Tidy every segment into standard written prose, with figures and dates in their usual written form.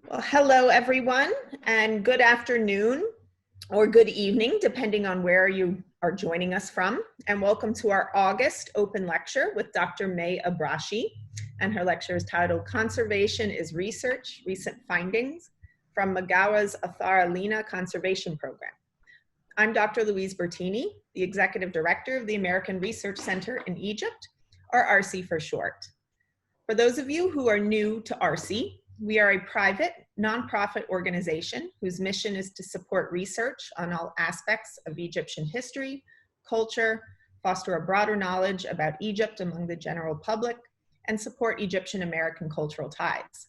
Well, hello, everyone, and good afternoon or good evening, depending on where you are joining us from. And welcome to our August open lecture with Dr. Megawra. And her lecture is titled Conservation is Research, Recent Findings from Megawra's Athar Lina Conservation Program. I'm Dr. Louise Bertini, the Executive Director of the American Research Center in Egypt, or ARCI for short. For those of you who are new to ARCI, we are a private, nonprofit organization whose mission is to support research on all aspects of Egyptian history, culture, foster a broader knowledge about Egypt among the general public, and support Egyptian American cultural ties.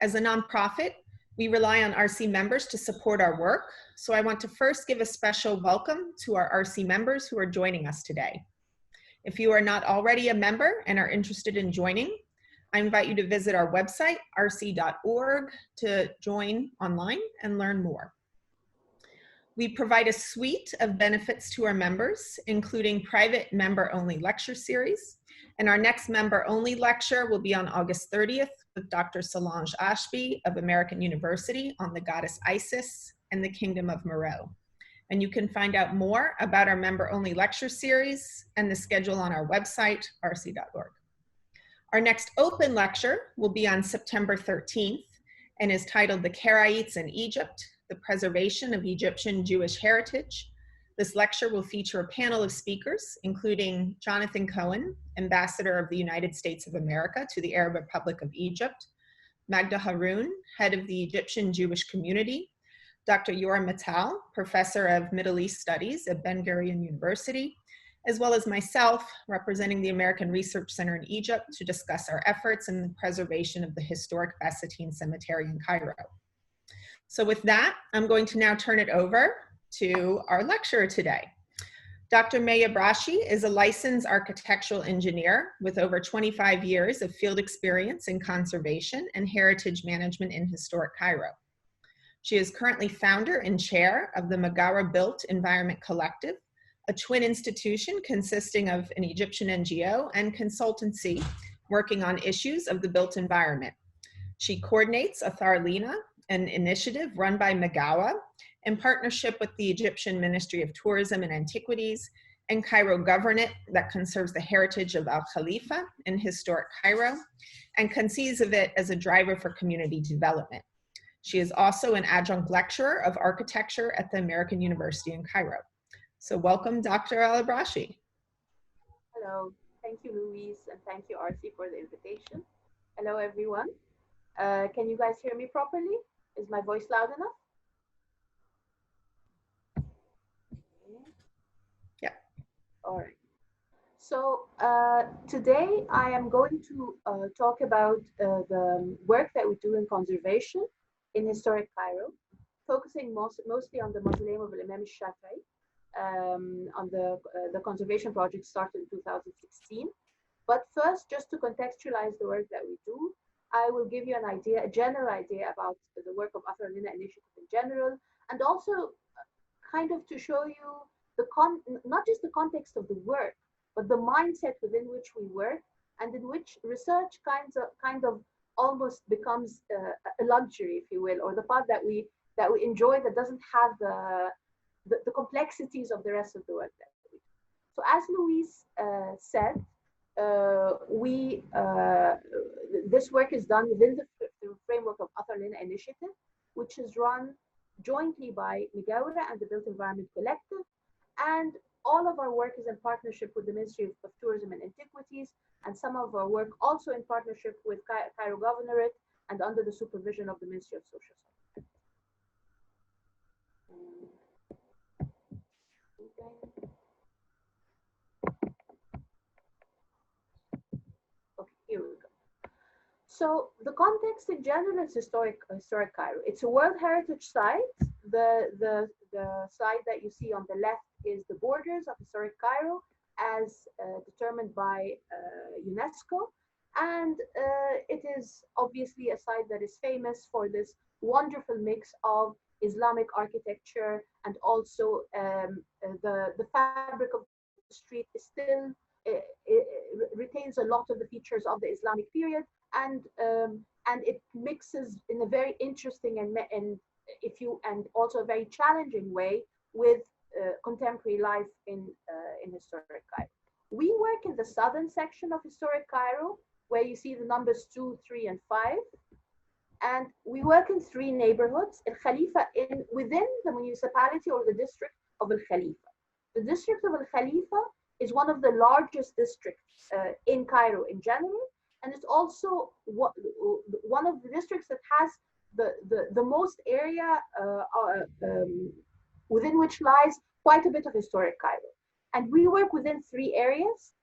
As a nonprofit, we rely on ARCI members to support our work, so I want to first give a special welcome to our ARCI members who are joining us today. If you are not already a member and are interested in joining, I invite you to visit our website, rc.org, to join online and learn more. We provide a suite of benefits to our members, including private member-only lecture series. And our next member-only lecture will be on August 30th with Dr. Solange Ashby of American University on the goddess Isis and the Kingdom of Meroe. And you can find out more about our member-only lecture series and the schedule on our website, rc.org. Our next open lecture will be on September 13th and is titled The Karaites in Egypt, the Preservation of Egyptian Jewish Heritage. This lecture will feature a panel of speakers, including Jonathan Cohen, Ambassador of the United States of America to the Arab Republic of Egypt, Magda Haroun, Head of the Egyptian Jewish Community, Dr. Yoram Mittal, Professor of Middle East Studies at Ben Gurion University, as well as myself, representing the American Research Center in Egypt to discuss our efforts in the preservation of the historic Basatine Cemetery in Cairo. So with that, I'm going to now turn it over to our lecturer today. Dr. Megawra is a licensed architectural engineer with over 25 years of field experience in conservation and heritage management in historic Cairo. She is currently founder and chair of the Megawra Built Environment Collective, a twin institution consisting of an Egyptian NGO and consultancy working on issues of the built environment. She coordinates Athar Lina, an initiative run by Megawra in partnership with the Egyptian Ministry of Tourism and Antiquities and Cairo Governorate that conserves the heritage of Al Khalifa in historic Cairo and conceives of it as a driver for community development. She is also an adjunct lecturer of architecture at the American University in Cairo. So welcome, Dr. al-Ibrashy. Hello, thank you, Louise, and thank you, RC, for the invitation. Hello, everyone. Can you guys hear me properly? Is my voice loud enough? Yeah. All right. So today I am going to talk about the work that we do in conservation in historic Cairo, focusing mostly on the mausoleum of Imam Shafi'i. On the conservation project started in 2016. But first, just to contextualize the work that we do, I will give you an idea, a general idea about the work of Athar Lina Initiative in general, and also kind of to show you not just the context of the work, but the mindset within which we work, and in which research kind of almost becomes a luxury, if you will, or the part that we enjoy that doesn't have the complexities of the rest of the work that we do. So as Louise said, this work is done within the framework of Athar Lina Initiative, which is run jointly by Megawra and the Built Environment Collective. And all of our work is in partnership with the Ministry of Tourism and Antiquities, and some of our work also in partnership with Cairo Governorate and under the supervision of the Ministry of Social Services. Okay, here we go. So the context in general is historic Cairo. It's a World Heritage Site. The site that you see on the left is the borders of historic Cairo as determined by UNESCO. And it is obviously a site that is famous for this wonderful mix of Islamic architecture, and also the fabric of the street is still retains a lot of the features of the Islamic period, and it mixes in a very interesting and also a very challenging way with contemporary life in historic Cairo. We work in the southern section of historic Cairo, where you see the numbers 2, 3, and 5. And we work in 3 neighborhoods, Al Khalifa within the municipality or the district of Al Khalifa. The district of Al Khalifa is one of the largest districts in Cairo in general, and it's also one of the districts that has the most area within which lies quite a bit of historic Cairo. And we work within 3 areas.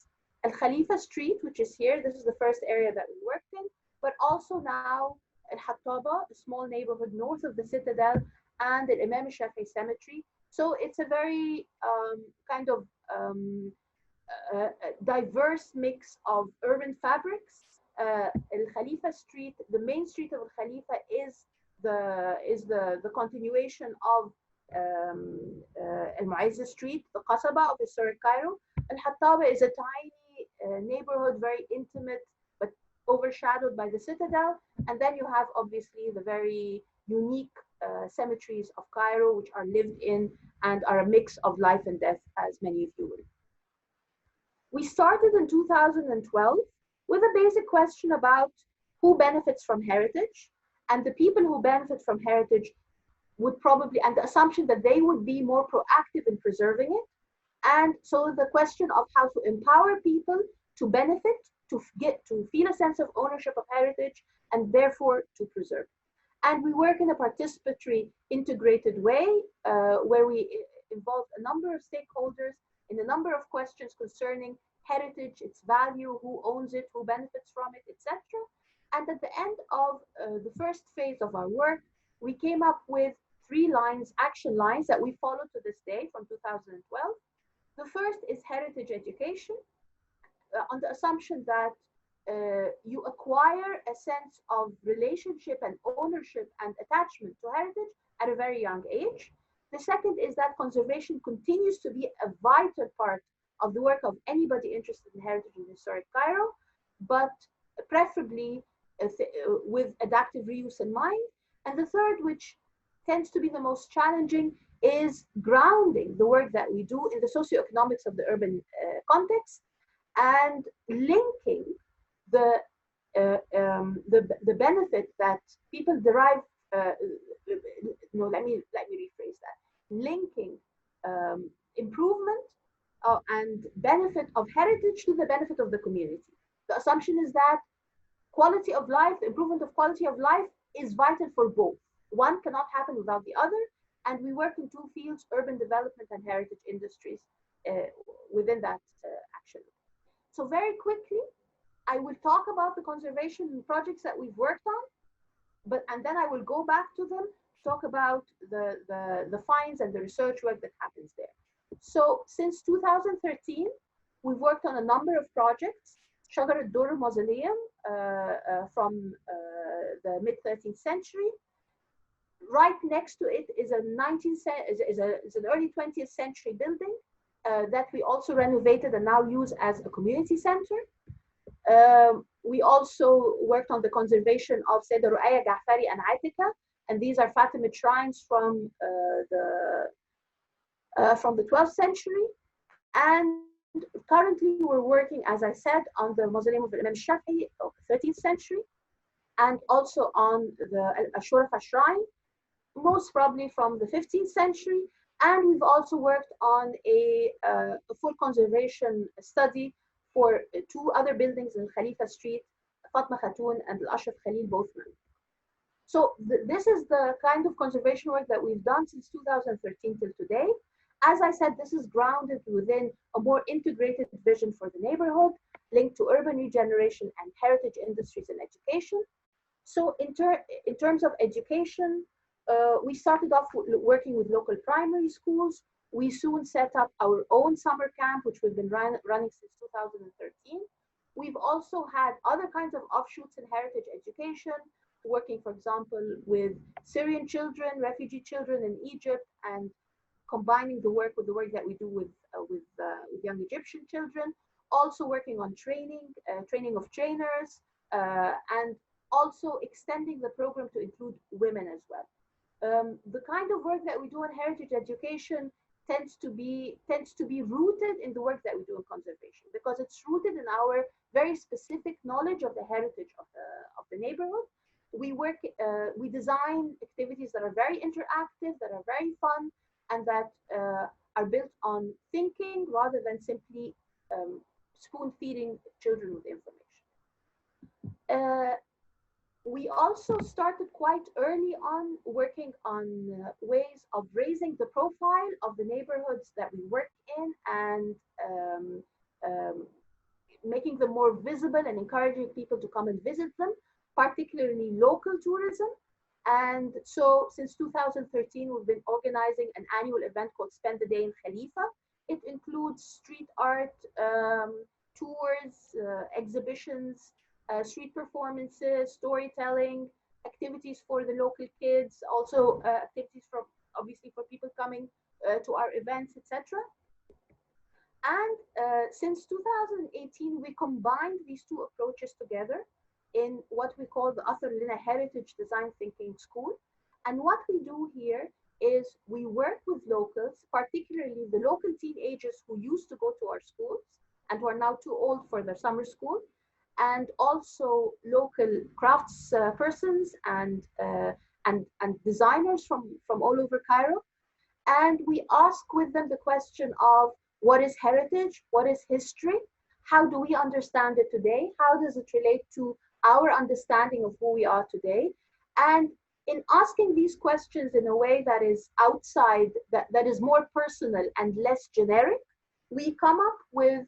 Al Khalifa Street, which is here, this is the first area that we worked in, but also now Al Hattaba, a small neighborhood north of the Citadel, and the Imam Shafi Cemetery. So it's a very kind of diverse mix of urban fabrics. Al Khalifa Street, the main street of Al Khalifa, is the continuation of Al Mu'izz Street, the Qasaba of historic Cairo. Al Hattaba is a tiny neighborhood, very intimate, but overshadowed by the Citadel. And then you have obviously the very unique cemeteries of Cairo, which are lived in and are a mix of life and death, as many of you will. We started in 2012 with a basic question about who benefits from heritage, and the people who benefit from heritage would probably, and the assumption that they would be more proactive in preserving it. And so the question of how to empower people to benefit, to feel a sense of ownership of heritage, and therefore to preserve it. And we work in a participatory, integrated way where we involve a number of stakeholders in a number of questions concerning heritage, its value, who owns it, who benefits from it, etc. And at the end of the first phase of our work, we came up with 3 action lines that we follow to this day from 2012. The first is heritage education, on the assumption that you acquire a sense of relationship and ownership and attachment to heritage at a very young age. The second is that conservation continues to be a vital part of the work of anybody interested in heritage in historic Cairo, but preferably with adaptive reuse in mind. And the third, which tends to be the most challenging, is grounding the work that we do in the socioeconomics of the urban context and linking the benefit that people derive. Let me rephrase that. Linking improvement and benefit of heritage to the benefit of the community. The assumption is that quality of life, the improvement of quality of life, is vital for both. One cannot happen without the other, and we work in 2 fields, urban development and heritage industries, within that action. So very quickly, I will talk about the conservation projects that we've worked on, and then I will go back to them, talk about the finds and the research work that happens there. So since 2013, we've worked on a number of projects. Shajar al-Dur Mausoleum from the mid-13th century. Right next to it is an early 20th century building that we also renovated and now use as a community center. We also worked on the conservation of Sayyidah Ruqayya, Ja'fari, and Atika, and these are Fatimid shrines from the 12th century. And currently we're working, as I said, on the mausoleum of Imam Shafi of the 13th century, and also on the Ashurafa shrine, most probably from the 15th century. And we've also worked on a full conservation study for 2 other buildings in Khalifa Street, Fatma Khatoon and Al-Ashraf Khalil, both men. So this is the kind of conservation work that we've done since 2013 till today. As I said, this is grounded within a more integrated vision for the neighborhood, linked to urban regeneration and heritage industries and education. So in terms of education, we started off working with local primary schools. We soon set up our own summer camp, which we've been running since 2013. We've also had other kinds of offshoots in heritage education, working, for example, with Syrian children, refugee children in Egypt, and combining the work with the work that we do with young Egyptian children. Also working on training of trainers, and also extending the program to include women as well. The kind of work that we do in heritage education tends to be rooted in the work that we do in conservation, because it's rooted in our very specific knowledge of the heritage of the neighborhood. We design activities that are very interactive, that are very fun, and that are built on thinking rather than simply spoon feeding children with information. We also started quite early on working on ways of raising the profile of the neighborhoods that we work in, and making them more visible and encouraging people to come and visit them, particularly local tourism. And so since 2013, we've been organizing an annual event called Spend the Day in Khalifa. It includes street art, tours, exhibitions, street performances, storytelling, activities for the local kids, also activities for, obviously, for people coming to our events, etc. And since 2018, we combined these two approaches together in what we call the Athar Lina Heritage Design Thinking School. And what we do here is we work with locals, particularly the local teenagers who used to go to our schools and who are now too old for their summer school, and also local crafts persons and designers from all over Cairo. And we ask with them the question of what is heritage, what is history, how do we understand it today, how does it relate to our understanding of who we are today. And in asking these questions in a way that is outside, that is more personal and less generic, we come up with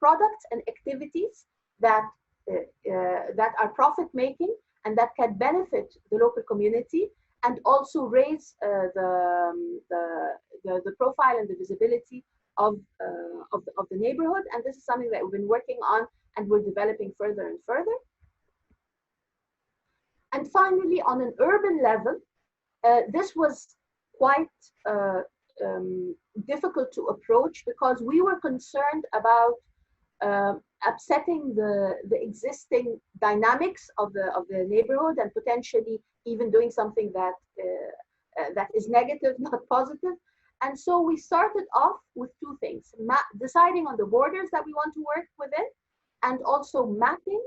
products and activities that are profit making and that can benefit the local community, and also raise the profile and the visibility of the neighborhood. And this is something that we've been working on and we're developing further and further. And finally, on an urban level, this was quite difficult to approach, because we were concerned about upsetting the existing dynamics of the neighborhood, and potentially even doing something that is negative, not positive. And so we started off with two things: deciding on the borders that we want to work within, and also mapping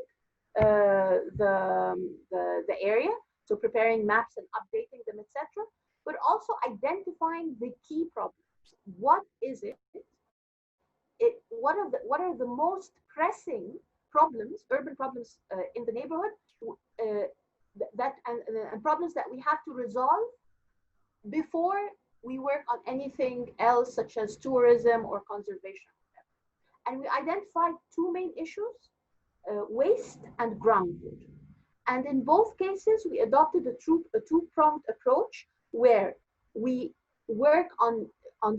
the area, so preparing maps and updating them, etc. But also identifying the key problems. What is it? What are the most pressing problems, urban problems in the neighborhood, and problems that we have to resolve before we work on anything else, such as tourism or conservation. And we identified two main issues: waste and groundwater. And in both cases, we adopted a two-pronged approach, where we work on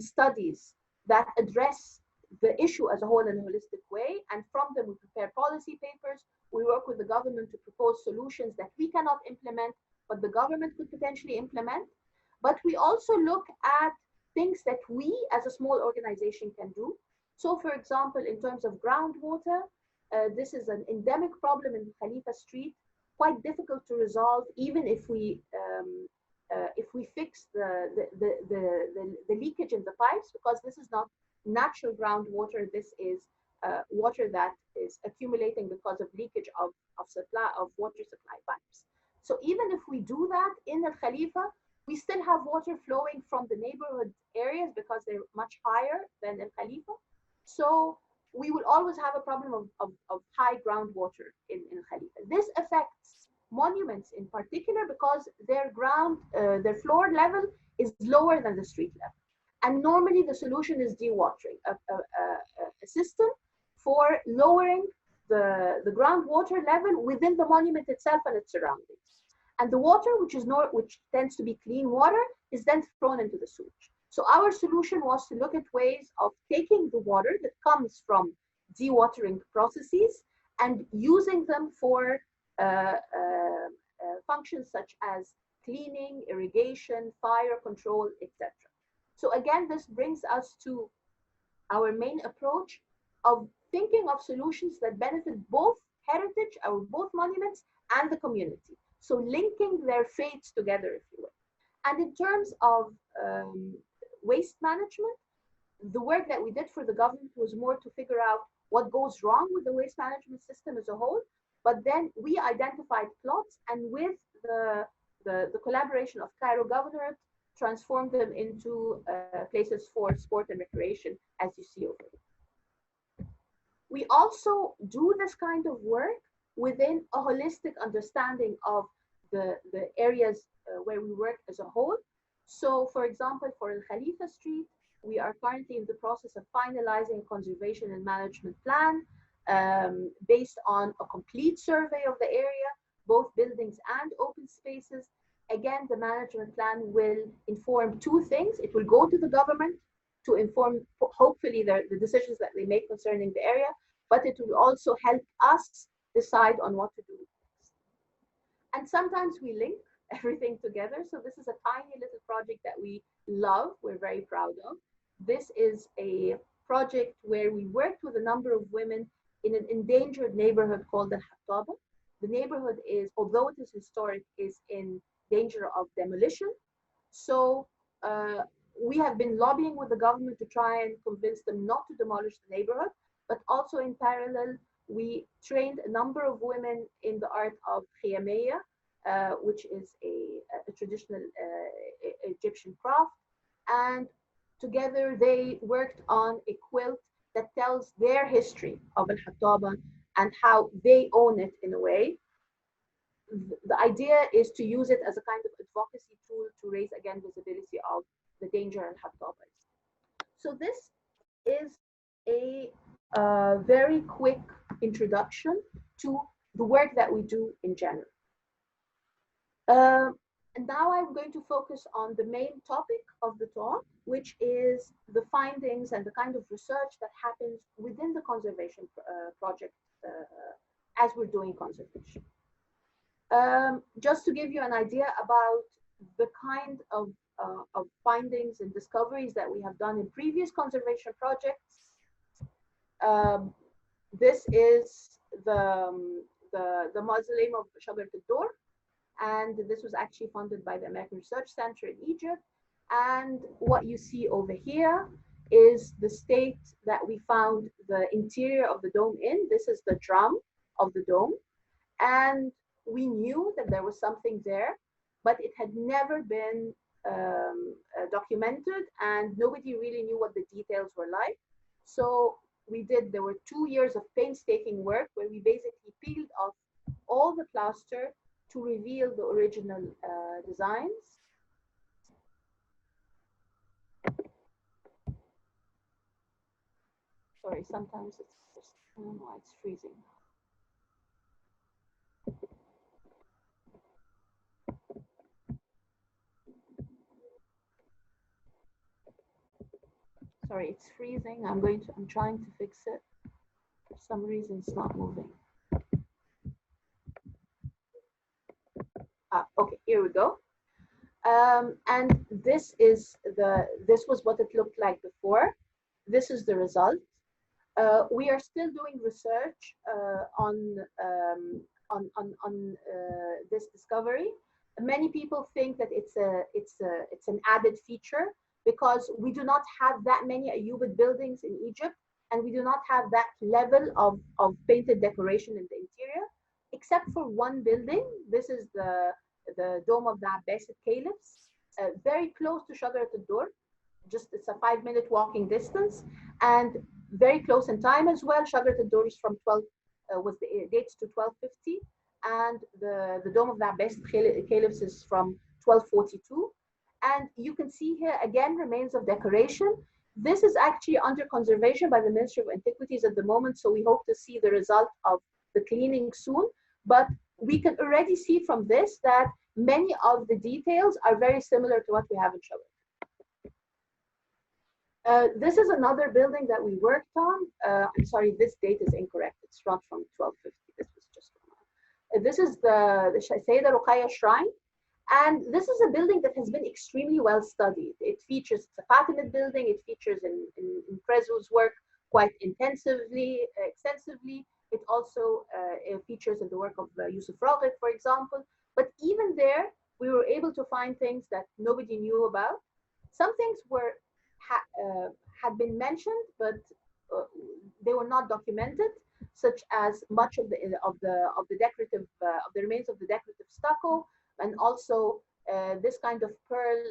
studies that address the issue as a whole in a holistic way, and from them we prepare policy papers. We work with the government to propose solutions that we cannot implement, but the government could potentially implement. But we also look at things that we as a small organization can do. So for example, in terms of groundwater, this is an endemic problem in Khalifa Street, quite difficult to resolve, even if we fix the leakage in the pipes, because this is not natural groundwater. This is water that is accumulating because of leakage of water supply pipes. So even if we do that in Al Khalifa, we still have water flowing from the neighborhood areas because they're much higher than Al Khalifa. So we will always have a problem of high groundwater in Khalifa. This affects monuments in particular, because their floor level is lower than the street level. And normally the solution is dewatering, a system for lowering the groundwater level within the monument itself and its surroundings. And the water, which tends to be clean water, is then thrown into the sewage. So our solution was to look at ways of taking the water that comes from dewatering processes and using them for functions such as cleaning, irrigation, fire control, etc. So again, this brings us to our main approach of thinking of solutions that benefit both heritage, our both monuments and the community. So linking their fates together, if you will. And in terms of waste management, the work that we did for the government was more to figure out what goes wrong with the waste management system as a whole. But then we identified plots, and with the collaboration of Cairo Governorate, transformed them into places for sport and recreation, as you see over here. We also do this kind of work within a holistic understanding of the areas where we work as a whole. So, for example, for Al Khalifa Street, we are currently in the process of finalizing a conservation and management plan based on a complete survey of the area, both buildings and open spaces. Again, the management plan will inform two things. It will go to the government to inform, hopefully, the decisions that they make concerning the area, but it will also help us decide on what to do next. And sometimes we link everything together. So this is a tiny little project that we love, we're very proud of. This is a project where we worked with a number of women in an endangered neighborhood called al-Hattaba. The neighborhood is, although it is historic, is in danger of demolition. So we have been lobbying with the government to try and convince them not to demolish the neighborhood, but also in parallel, we trained a number of women in the art of khiyamiyya, which is a traditional Egyptian craft. And together they worked on a quilt that tells their history of al-Hattaba and how they own it in a way. The idea is to use it as a kind of advocacy tool to raise, again, visibility of the danger al-Hattaba. So this is a very quick introduction to the work that we do in general. And now I'm going to focus on the main topic of the talk, which is the findings and the kind of research that happens within the conservation project as we're doing conservation. Just to give you an idea about the kind of findings and discoveries that we have done in previous conservation projects. This is the mausoleum of Shajarat al-Dor, and this was actually funded by the American Research Center in Egypt. And what you see over here is the state that we found the interior of the dome in. This is the drum of the dome, and we knew that there was something there, but it had never been documented, and nobody really knew what the details were like. So there were 2 years of painstaking work where we basically peeled off all the plaster to reveal the original designs. Sorry, sometimes it's just, I don't know why it's freezing. Sorry, it's freezing. I'm trying to fix it. For some reason, it's not moving. Okay, here we go. And this was what it looked like before. This is the result. We are still doing research on this discovery. Many people think that it's an added feature because we do not have that many Ayyubid buildings in Egypt, and we do not have that level of painted decoration in the interior, except for one building. This is the dome of the Abbasid Caliphs, very close to Shajarat al-Dor. It's a 5-minute walking distance, and very close in time as well. Shajarat al-Dor is from dates to 1250, and the dome of the Abbasid Caliphs is from 1242. And you can see here again remains of decoration. This is actually under conservation by the Ministry of Antiquities at the moment, so we hope to see the result of the cleaning soon. But we can already see from this that many of the details are very similar to what we have in Shajarat. This is another building that we worked on. I'm sorry, this date is incorrect. It's not from 1250. This was just this is the Sayyida Ruqayya Shrine. And this is a building that has been extremely well studied. It's a Fatimid building. It features in Prezzo's work quite extensively. It also features in the work of Yusuf Raghib, for example. But even there, we were able to find things that nobody knew about. Some things were had been mentioned, but they were not documented, such as much of the decorative of the remains of the decorative stucco, and also this kind of pearl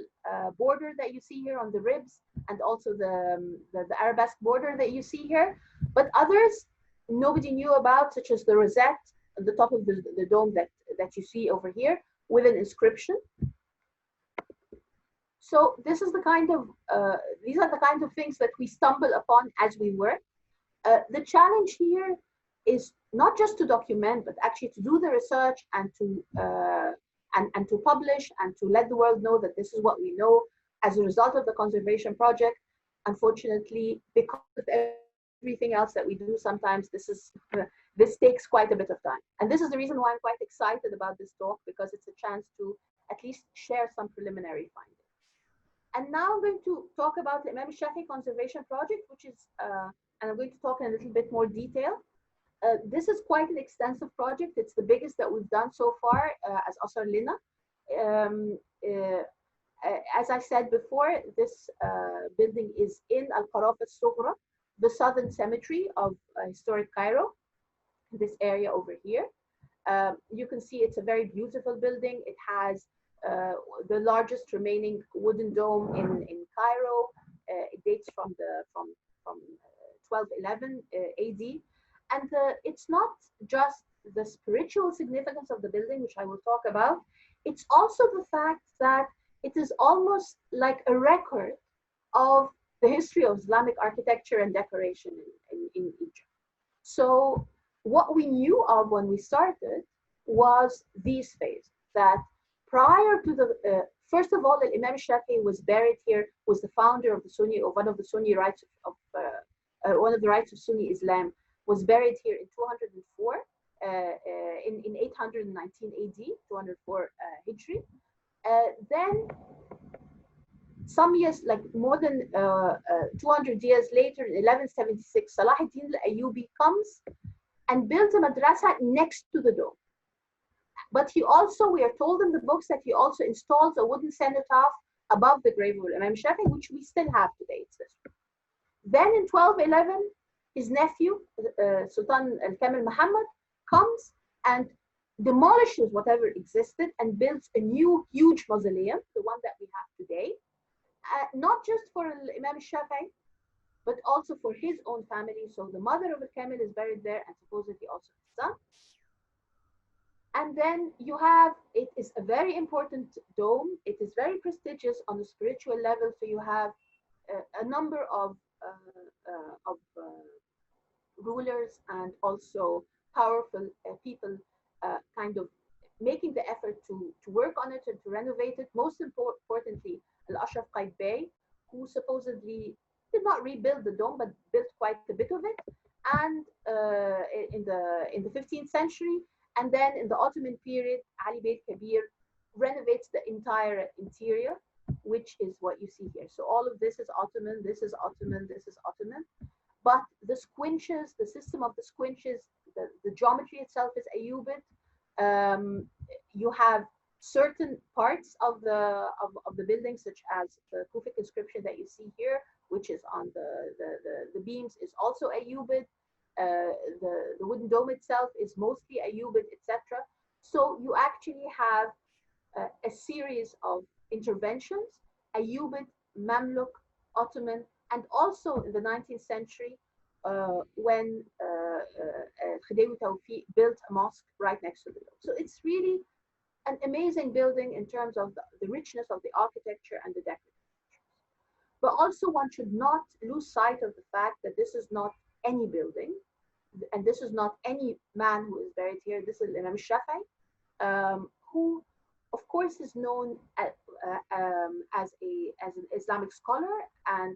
border that you see here on the ribs, and also the arabesque border that you see here. But others nobody knew about, such as the rosette at the top of the dome that you see over here with an inscription. So this is the kind of these are the kind of things that we stumble upon as we work. The challenge here is not just to document, but actually to do the research and to publish and to let the world know that this is what we know as a result of the conservation project. Unfortunately, because of everything else that we do, sometimes this takes quite a bit of time. And this is the reason why I'm quite excited about this talk, because it's a chance to at least share some preliminary findings. And now I'm going to talk about the Imam Shafi Conservation Project, which is, and I'm going to talk in a little bit more detail. This is quite an extensive project. It's the biggest that we've done so far as Athar Lina. As I said before, this building is in Al-Qarafa Sughra, the southern cemetery of historic Cairo, this area over here. You can see it's a very beautiful building. It has the largest remaining wooden dome in Cairo. It dates from 1211 AD. And it's not just the spiritual significance of the building, which I will talk about. It's also the fact that it is almost like a record of the history of Islamic architecture and decoration in Egypt. So what we knew of when we started was these phases, that prior to the, first of all, Imam Shafi was buried here, was the founder of the Sunni, of one of the Sunni rites of, one of the rites of Sunni Islam, was buried here in 204, in 819 AD, 204 Hijri. Then some years, like more than 200 years later, in 1176, Salah ad-Din al-Ayyubi comes and builds a madrasa next to the dome. But he also, we are told in the books that he also installs a wooden cenotaph above the grave of Imam Shafi, which we still have today. It's this one. Then in 1211, his nephew, Sultan al-Kamil Muhammad, comes and demolishes whatever existed and builds a new huge mausoleum, the one that we have today, not just for Imam Shafi, but also for his own family. So the mother of al-Kamil is buried there, and supposedly also his son. And then you have, it is a very important dome. It is very prestigious on the spiritual level. So you have a number of rulers and also powerful people kind of making the effort to work on it and to renovate it. Most importantly, Al-Ashraf Qaitbay, who supposedly did not rebuild the dome, but built quite a bit of it, and in the 15th century. And then in the Ottoman period, Ali Bey Kabir renovates the entire interior, which is what you see here. So all of this is Ottoman, this is Ottoman, this is Ottoman. But the squinches, the system of the squinches, the geometry itself is Ayyubid. You have certain parts of the building, such as the Kufic inscription that you see here, which is on the beams, is also Ayyubid. The wooden dome itself is mostly Ayyubid, etc. So you actually have a series of interventions, Ayyubid, Mamluk, Ottoman, and also in the 19th century, when Khedive Tawfiq built a mosque right next to the dome. So it's really an amazing building in terms of the richness of the architecture and the decorative features. But also one should not lose sight of the fact that this is not any building, and this is not any man who is buried here. This is Imam Shafi, who of course is known as an Islamic scholar and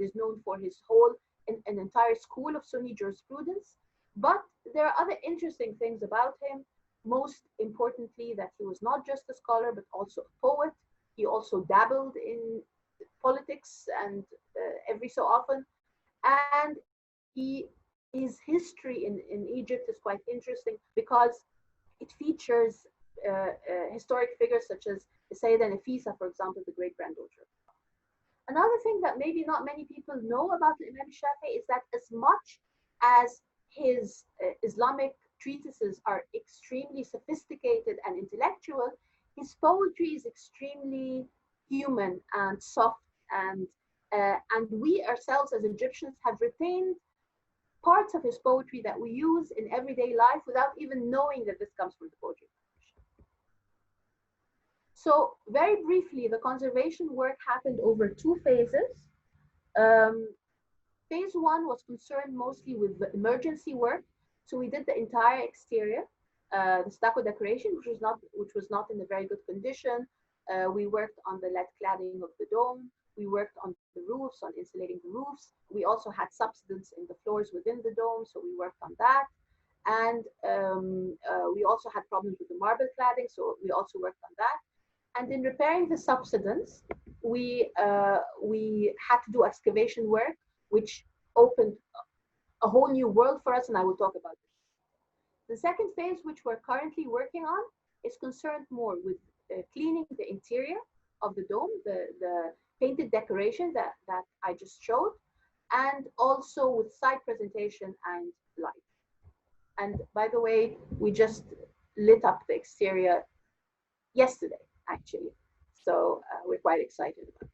is known for his whole an entire school of Sunni jurisprudence. But there are other interesting things about him. Most importantly, that he was not just a scholar but also a poet. He also dabbled in politics and every so often, and he his history in Egypt is quite interesting because it features historic figures such as Sayyidah Nafisa, for example, the great granddaughter. Another thing that maybe not many people know about Imam Shafi'i is that as much as his Islamic treatises are extremely sophisticated and intellectual, his poetry is extremely human and soft, and we ourselves as Egyptians have retained parts of his poetry that we use in everyday life without even knowing that this comes from the poetry. So very briefly, the conservation work happened over two phases. Phase one was concerned mostly with the emergency work. So we did the entire exterior, the stucco decoration, which was not in a very good condition. We worked on the lead cladding of the dome. We worked on the roofs, on insulating the roofs. We also had subsidence in the floors within the dome, so we worked on that. And we also had problems with the marble cladding, so we also worked on that. And in repairing the subsidence, we had to do excavation work, which opened a whole new world for us, and I will talk about this. The second phase, which we're currently working on, is concerned more with cleaning the interior of the dome, the painted decoration that I just showed, and also with site presentation and light. And by the way, we just lit up the exterior yesterday, actually. So we're quite excited about it.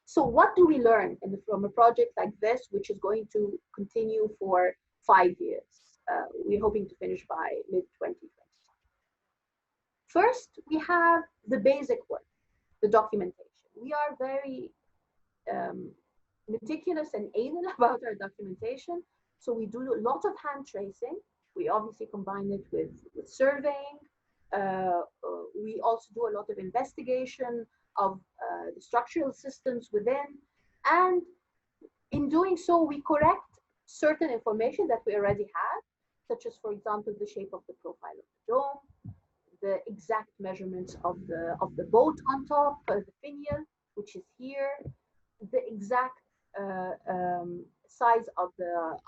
So what do we learn from a project like this, which is going to continue for 5 years? We're hoping to finish by mid-2020. First, we have the basic work, the documentation. We are very meticulous and anal about our documentation. So we do a lot of hand tracing. We obviously combine it with surveying. We also do a lot of investigation of the structural systems within. And in doing so, we correct certain information that we already have, such as, for example, the shape of the profile of the dome, the exact measurements of the boat on top, the finial, which is here, the exact size of the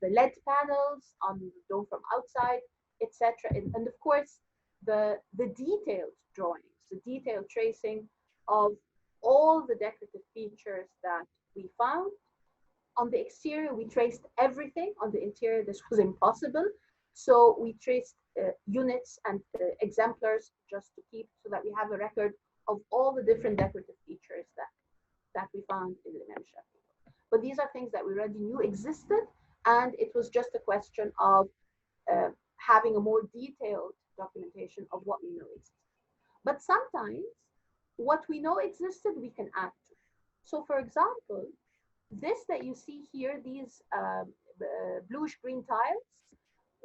LED panels on the dome from outside, etc. And of course, the detailed drawings, the detailed tracing of all the decorative features that we found. On the exterior, we traced everything. On the interior, this was impossible. So we traced units and exemplars just to keep, so that we have a record of all the different decorative features that we found in the Imam Shafi'i. But these are things that we already knew existed, and it was just a question of having a more detailed documentation of what we know existed. But sometimes what we know existed, we can add to. So for example, this that you see here, these bluish-green tiles,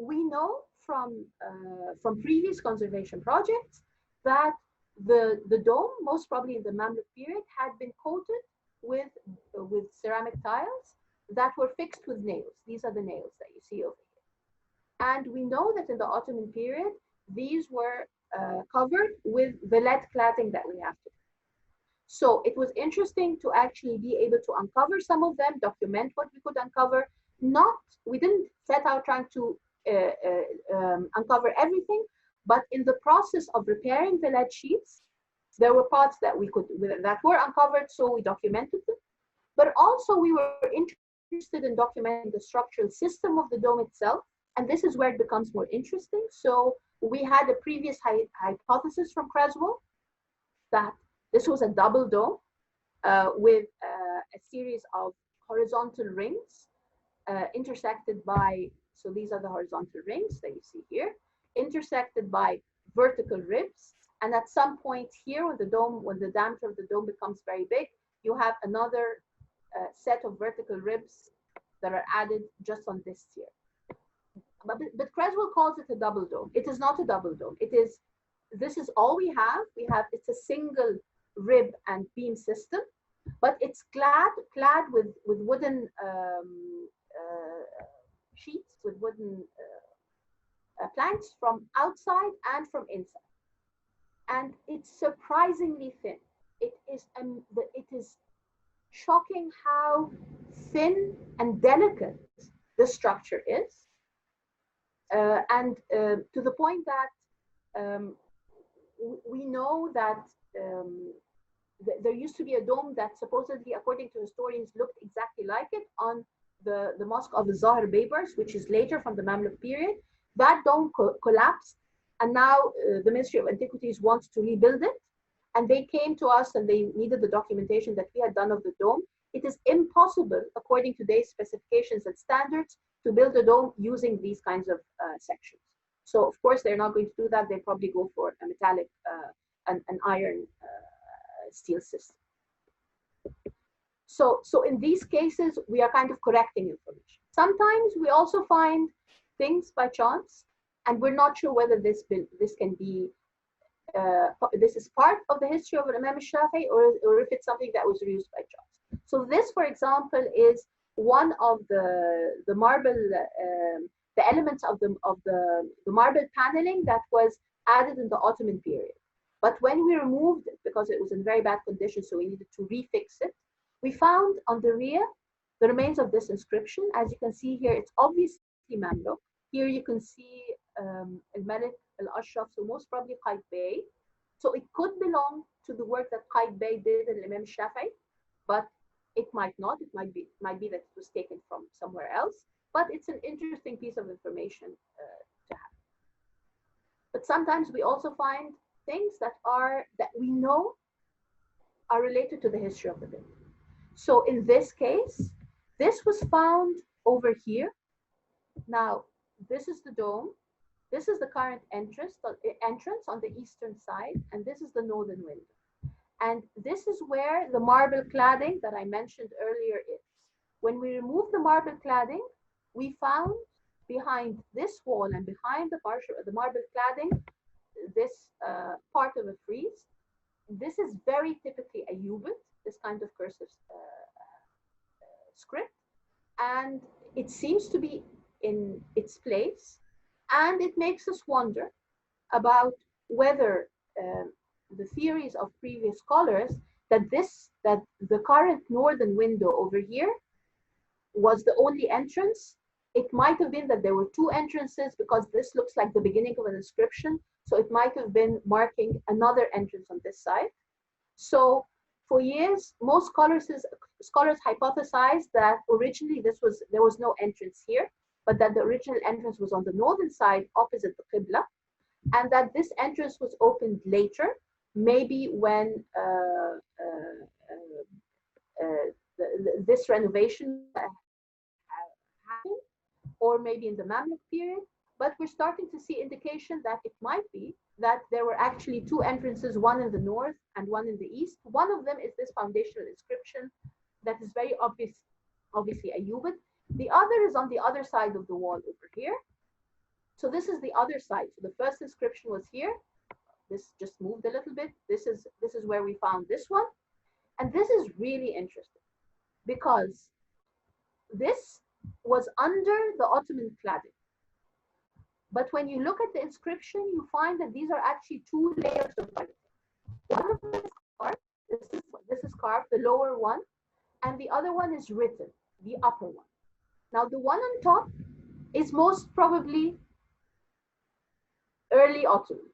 we know from previous conservation projects that the dome, most probably in the Mamluk period, had been coated with ceramic tiles that were fixed with nails. These are the nails that you see over here. And we know that in the Ottoman period, these were covered with the lead cladding that we have today. So it was interesting to actually be able to uncover some of them, document what we could uncover. We didn't set out trying to uncover everything, but in the process of repairing the lead sheets, there were parts that were uncovered, so we documented them. But also we were interested in documenting the structural system of the dome itself, and this is where it becomes more interesting. So we had a previous hypothesis from Creswell that this was a double dome with a series of horizontal rings intersected by, so these are the horizontal rings that you see here, intersected by vertical ribs. And at some point here, when the diameter of the dome becomes very big, you have another set of vertical ribs that are added just on this tier. But Creswell calls it a double dome. It is not a double dome. This is all we have. It's a single rib and beam system, but it's clad with wooden sheets, with wooden planks from outside and from inside. And it's surprisingly thin. It is shocking how thin and delicate the structure is, and to the point that we know that there used to be a dome that supposedly, according to historians, looked exactly like it on the Mosque of the Zahir Babers, which is later from the Mamluk period. That dome collapsed, and now the Ministry of Antiquities wants to rebuild it. And they came to us and they needed the documentation that we had done of the dome. It is impossible, according to today's specifications and standards, to build a dome using these kinds of sections. So, of course, they're not going to do that. They probably go for a metallic, an iron steel system. So in these cases, we are kind of correcting information. Sometimes we also find things by chance, and we're not sure whether this can be this is part of the history of Imam Shafi'i, or if it's something that was reused by chance. So this, for example, is one of the marble, the elements of the marble paneling that was added in the Ottoman period. But when we removed it, because it was in very bad condition, so we needed to refix it, we found on the rear the remains of this inscription. As you can see here, it's obviously Mamluk. Here you can see al-Malik al-Ashraf, so most probably Qaitbay. So it could belong to the work that Qaitbay did in Imam Shafi'i, but it might not. It might be that it was taken from somewhere else. But it's an interesting piece of information to have. But sometimes we also find things that we know are related to the history of the building. So in this case, this was found over here. Now, this is the dome. This is the current entrance on the eastern side, and this is the northern window. And this is where the marble cladding that I mentioned earlier is. When we removed the marble cladding, we found behind this wall and behind the marble cladding, this part of a frieze. This is very typically a Viewable, this kind of cursive script, and it seems to be in its place, and it makes us wonder about whether the theories of previous scholars that the current northern window over here was the only entrance. It might have been that there were two entrances, because this looks like the beginning of an inscription, so it might have been marking another entrance on this side. So for years, most scholars hypothesized that originally there was no entrance here, but that the original entrance was on the northern side opposite the Qibla, and that this entrance was opened later, maybe when this renovation happened, or maybe in the Mamluk period. But we're starting to see indication that it might be that there were actually two entrances, one in the north and one in the east. One of them is this foundational inscription that is very obviously a Viewable. The other is on the other side of the wall over here. So this is the other side. So the first inscription was here. This just moved a little bit. This is where we found this one. And this is really interesting because this was under the Ottoman cladding. But when you look at the inscription, you find that these are actually two layers of writing. One of them is carved. This is carved, the lower one, and the other one is written, the upper one. Now, the one on top is most probably early Ottoman,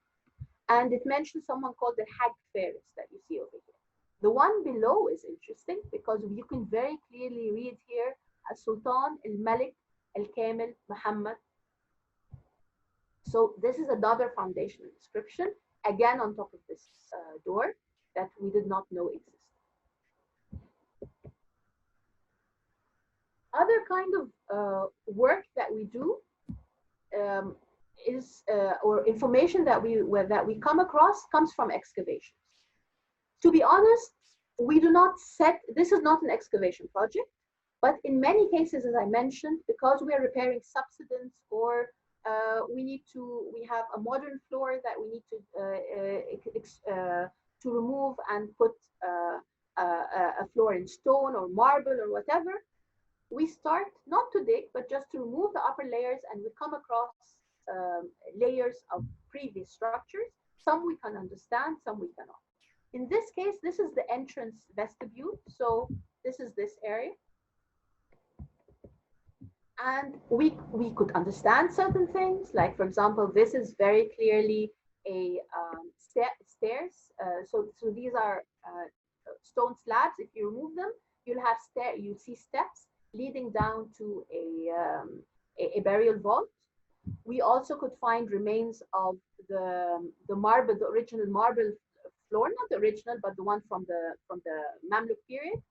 and it mentions someone called the Hag Faris that you see over here. The one below is interesting because you can very clearly read here Sultan al-Malik al-Kamil Muhammad. So this is another foundational inscription, again on top of this door that we did not know existed. Other kind of work that we do is or information that we come across comes from excavations. To be honest, we do not this is not an excavation project, but in many cases, as I mentioned, because we are repairing subsidence or we have a modern floor that we need to remove and put a floor in stone or marble or whatever. We start not to dig, but just to remove the upper layers, and we come across layers of previous structures. Some we can understand, some we cannot. In this case, this is the entrance vestibule. So this is this area. And we could understand certain things, like for example, this is very clearly a stairs. So these are stone slabs. If you remove them, you see steps leading down to a burial vault. We also could find remains of the marble, the original marble floor, not the original, but the one from the Mamluk period,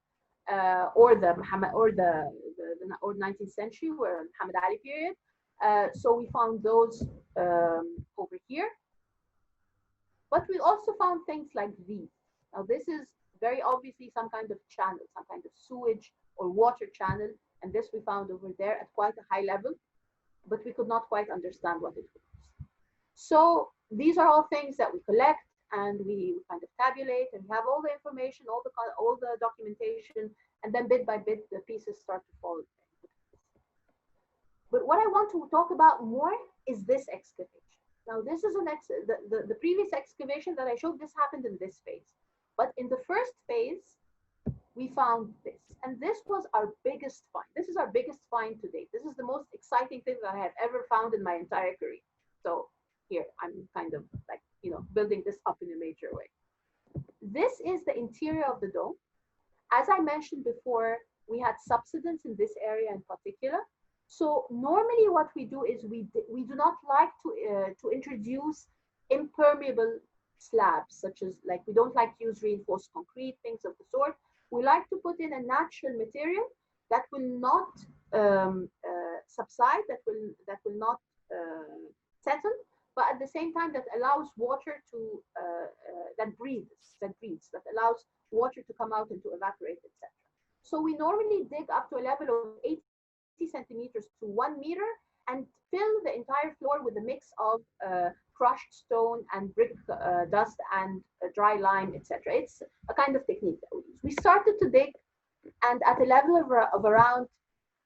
or the Muhammad or 19th century, or Muhammad Ali period. So we found those over here. But we also found things like these. Now this is very obviously some kind of channel, some kind of sewage or water channel, and this we found over there at quite a high level, but we could not quite understand what it was. So these are all things that we collect and we kind of tabulate, and we have all the information, all the documentation, and then bit by bit the pieces start to fall. But what I want to talk about more is this excavation. Now this is the previous excavation that I showed. This happened in this phase, but in the first phase we found this, and this was our biggest find. This is our biggest find to date. This is the most exciting thing that I have ever found in my entire career. So here I'm kind of like, you know, building this up in a major way. This is the interior of the dome. As I mentioned before, we had subsidence in this area in particular. So normally what we do is we do not like to introduce impermeable slabs, such as, like, we don't like to use reinforced concrete, things of the sort. We like to put in a natural material that will not subside, that will not settle, but at the same time that allows water to that allows water to come out and to evaporate, etc. So we normally dig up to a level of 80 centimeters to 1 meter and fill the entire floor with a mix of crushed stone and brick dust and dry lime, etc. It's a kind of technique that we use. We started to dig, and at a level of around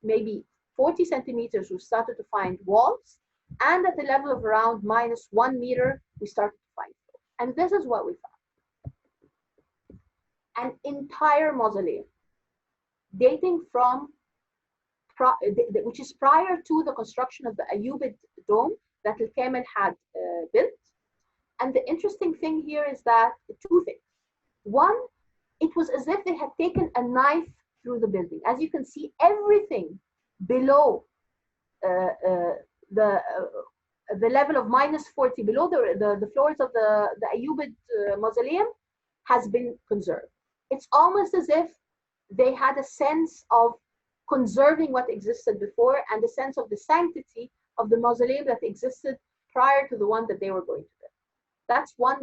maybe 40 centimeters, we started to find walls, and at the level of around -1 meter, we started to find floor. And this is what we found. An entire mausoleum dating from which is prior to the construction of the Ayyubid dome that Al-Kamil had built. And the interesting thing here is that two things. One, it was as if they had taken a knife through the building. As you can see, everything below the level of -40, below the floors of the Ayyubid mausoleum, has been conserved. It's almost as if they had a sense of conserving what existed before and a sense of the sanctity of the mausoleum that existed prior to the one that they were going to build. That's one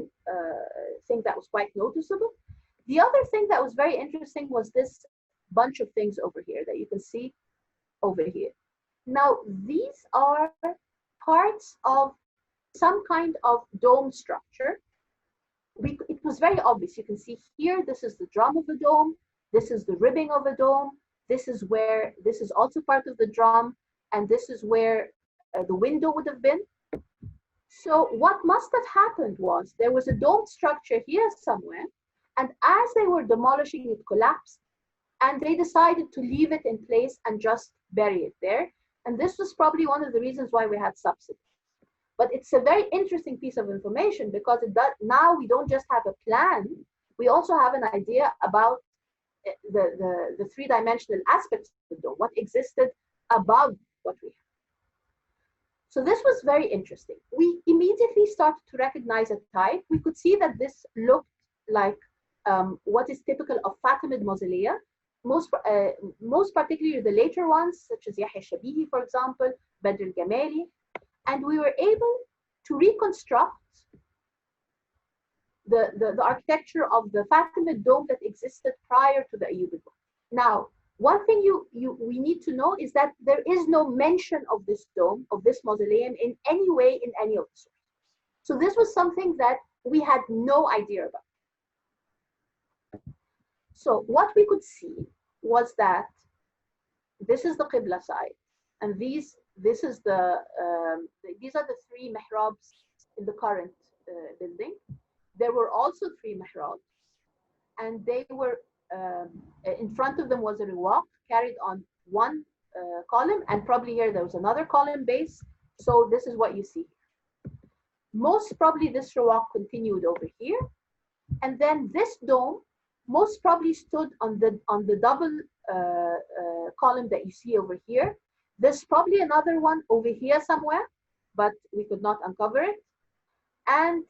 thing that was quite noticeable. The other thing that was very interesting was this bunch of things over here that you can see over here. Now, these are parts of some kind of dome structure. It was very obvious. You can see here, this is the drum of a dome. This is the ribbing of a dome. This is also part of the drum, and this is where the window would have been. So what must have happened was there was a dome structure here somewhere, and as they were demolishing, it collapsed, and they decided to leave it in place and just bury it there. And this was probably one of the reasons why we had subsidies. But it's a very interesting piece of information, because now we don't just have a plan, we also have an idea about the three-dimensional aspects of the dome, what existed above what we have. So this was very interesting. We immediately started to recognize a type. We could see that this looked like what is typical of Fatimid mausolea, most particularly the later ones, such as Yahya Shabihi, for example, Badr al-Gamali. And we were able to reconstruct the architecture of the Fatimid dome that existed prior to the Ayyubid dome. Now, one thing we need to know is that there is no mention of this dome, of this mausoleum, in any way in any of the sources. So this was something that we had no idea about. So what we could see was that this is the Qibla side, and these are the three mihrabs in the current building. There were also 3 mihrabs, and they were in front of them was a riwaq carried on one column, and probably here there was another column base. So this is what you see. Most probably this rock continued over here, and then this dome most probably stood on the double column that you see over here. There's probably another one over here somewhere, but we could not uncover it. And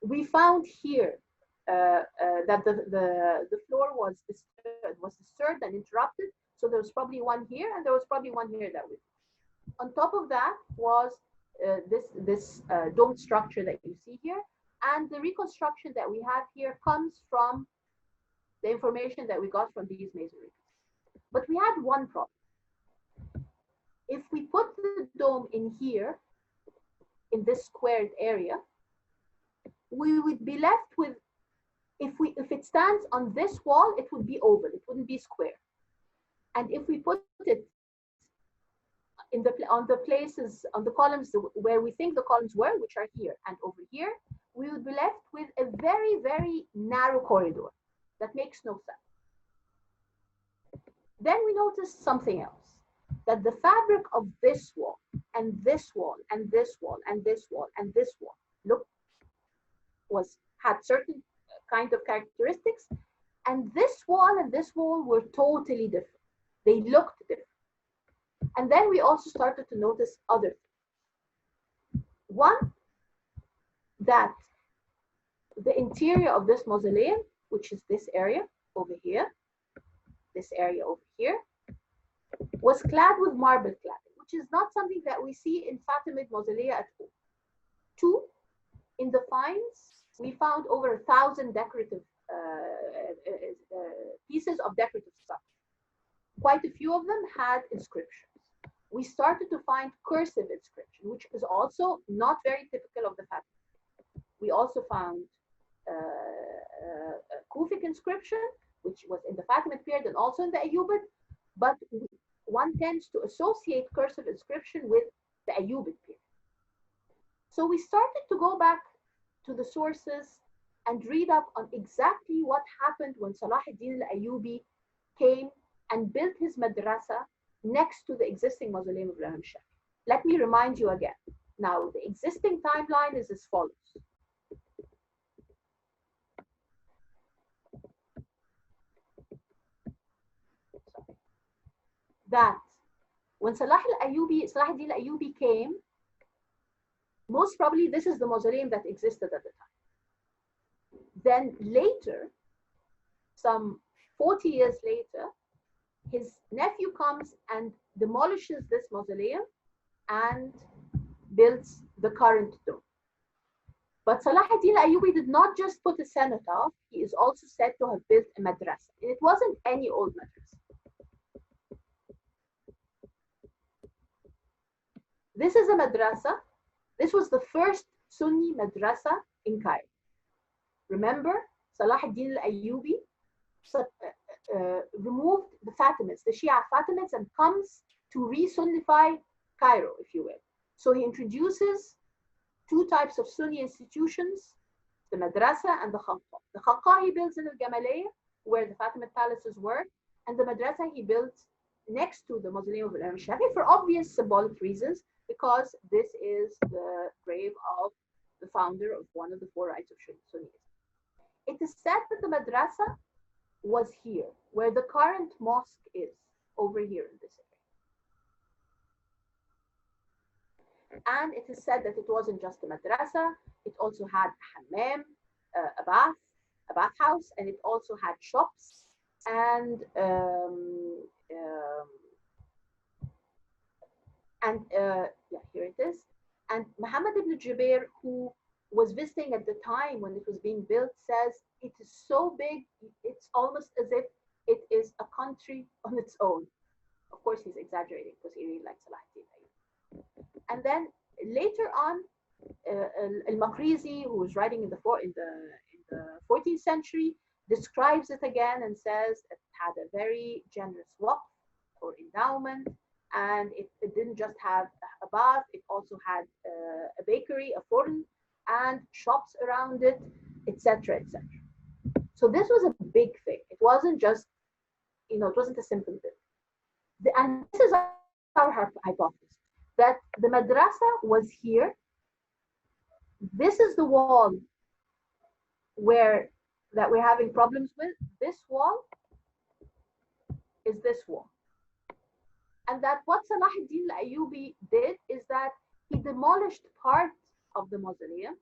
we found here that the floor was disturbed and interrupted. So there was probably one here, and there was probably one here that we. On top of that was this dome structure that you see here, and the reconstruction that we have here comes from the information that we got from these masonry. But we had one problem. If we put the dome in here, in this squared area, we would be left with, if it stands on this wall, it would be oval, it wouldn't be square. And if we put it in on the columns where we think the columns were, which are here and over here, we would be left with a very, very narrow corridor that makes no sense. Then we noticed something else, that the fabric of this wall and this wall and this wall and this wall and this wall, look, had certain kind of characteristics, and this wall and this wall were totally different. They looked different. And then we also started to notice other things. One, that the interior of this mausoleum, which is this area over here, this area over here, was clad with marble cladding, which is not something that we see in Fatimid mausolea at all. Two, in the finds, we found over 1,000 decorative pieces of decorative stuff. Quite a few of them had inscriptions. We started to find cursive inscription, which is also not very typical of the Fatimid. We also found a Kufic inscription, which was in the Fatimid period and also in the Ayyubid, but one tends to associate cursive inscription with the Ayyubid period. So we started to go back to the sources and read up on exactly what happened when Salah ad-Din al-Ayyubi came and built his madrasa next to the existing mausoleum of Imam Shafi. Let me remind you again. Now, the existing timeline is as follows. That when Salah ad-Din al-Ayyubi came, most probably this is the mausoleum that existed at the time. Then later, some 40 years later, his nephew comes and demolishes this mausoleum and builds the current dome. But Salah ad-Din al-Ayyubi did not just put a cenotaph, he is also said to have built a madrasa. And it wasn't any old madrasa. This is a madrasa. This was the first Sunni madrasa in Cairo. Remember, Salah ad-Din al-Ayyubi removed the Fatimids, the Shia Fatimids, and comes to re-Sunnify Cairo, if you will. So he introduces two types of Sunni institutions, the madrasa and the khanqa. The khanqa he builds in al-Gamaliyah, where the Fatimid palaces were, and the madrasa he built next to the mausoleum of Imam Shafi for obvious symbolic reasons, because this is the grave of the founder of one of the four rites of Sunnism. It is said that the madrasa was here, where the current mosque is, over here in this area. And it is said that it wasn't just a madrasa, it also had a hammam, a bathhouse, and it also had shops, and yeah, here it is. And Muhammad ibn Jubair, who was visiting at the time when it was being built, says it is so big, it's almost as if it is a country on its own. Of course, he's exaggerating because he really likes Salah ad-Din. And then later on, al-Maqrizi, who was writing in the 14th century, describes it again and says it had a very generous waqf or endowment, and it didn't just have a bath, it also had a bakery, a forn, and shops around it, etc., etc. So this was a big thing. It wasn't just, it wasn't a simple bit. And this is our hypothesis, that the madrasa was here. This is the wall that we're having problems with. This wall is this wall. And that what Salah ad-Din al-Ayyubi did is that he demolished part of the mausoleum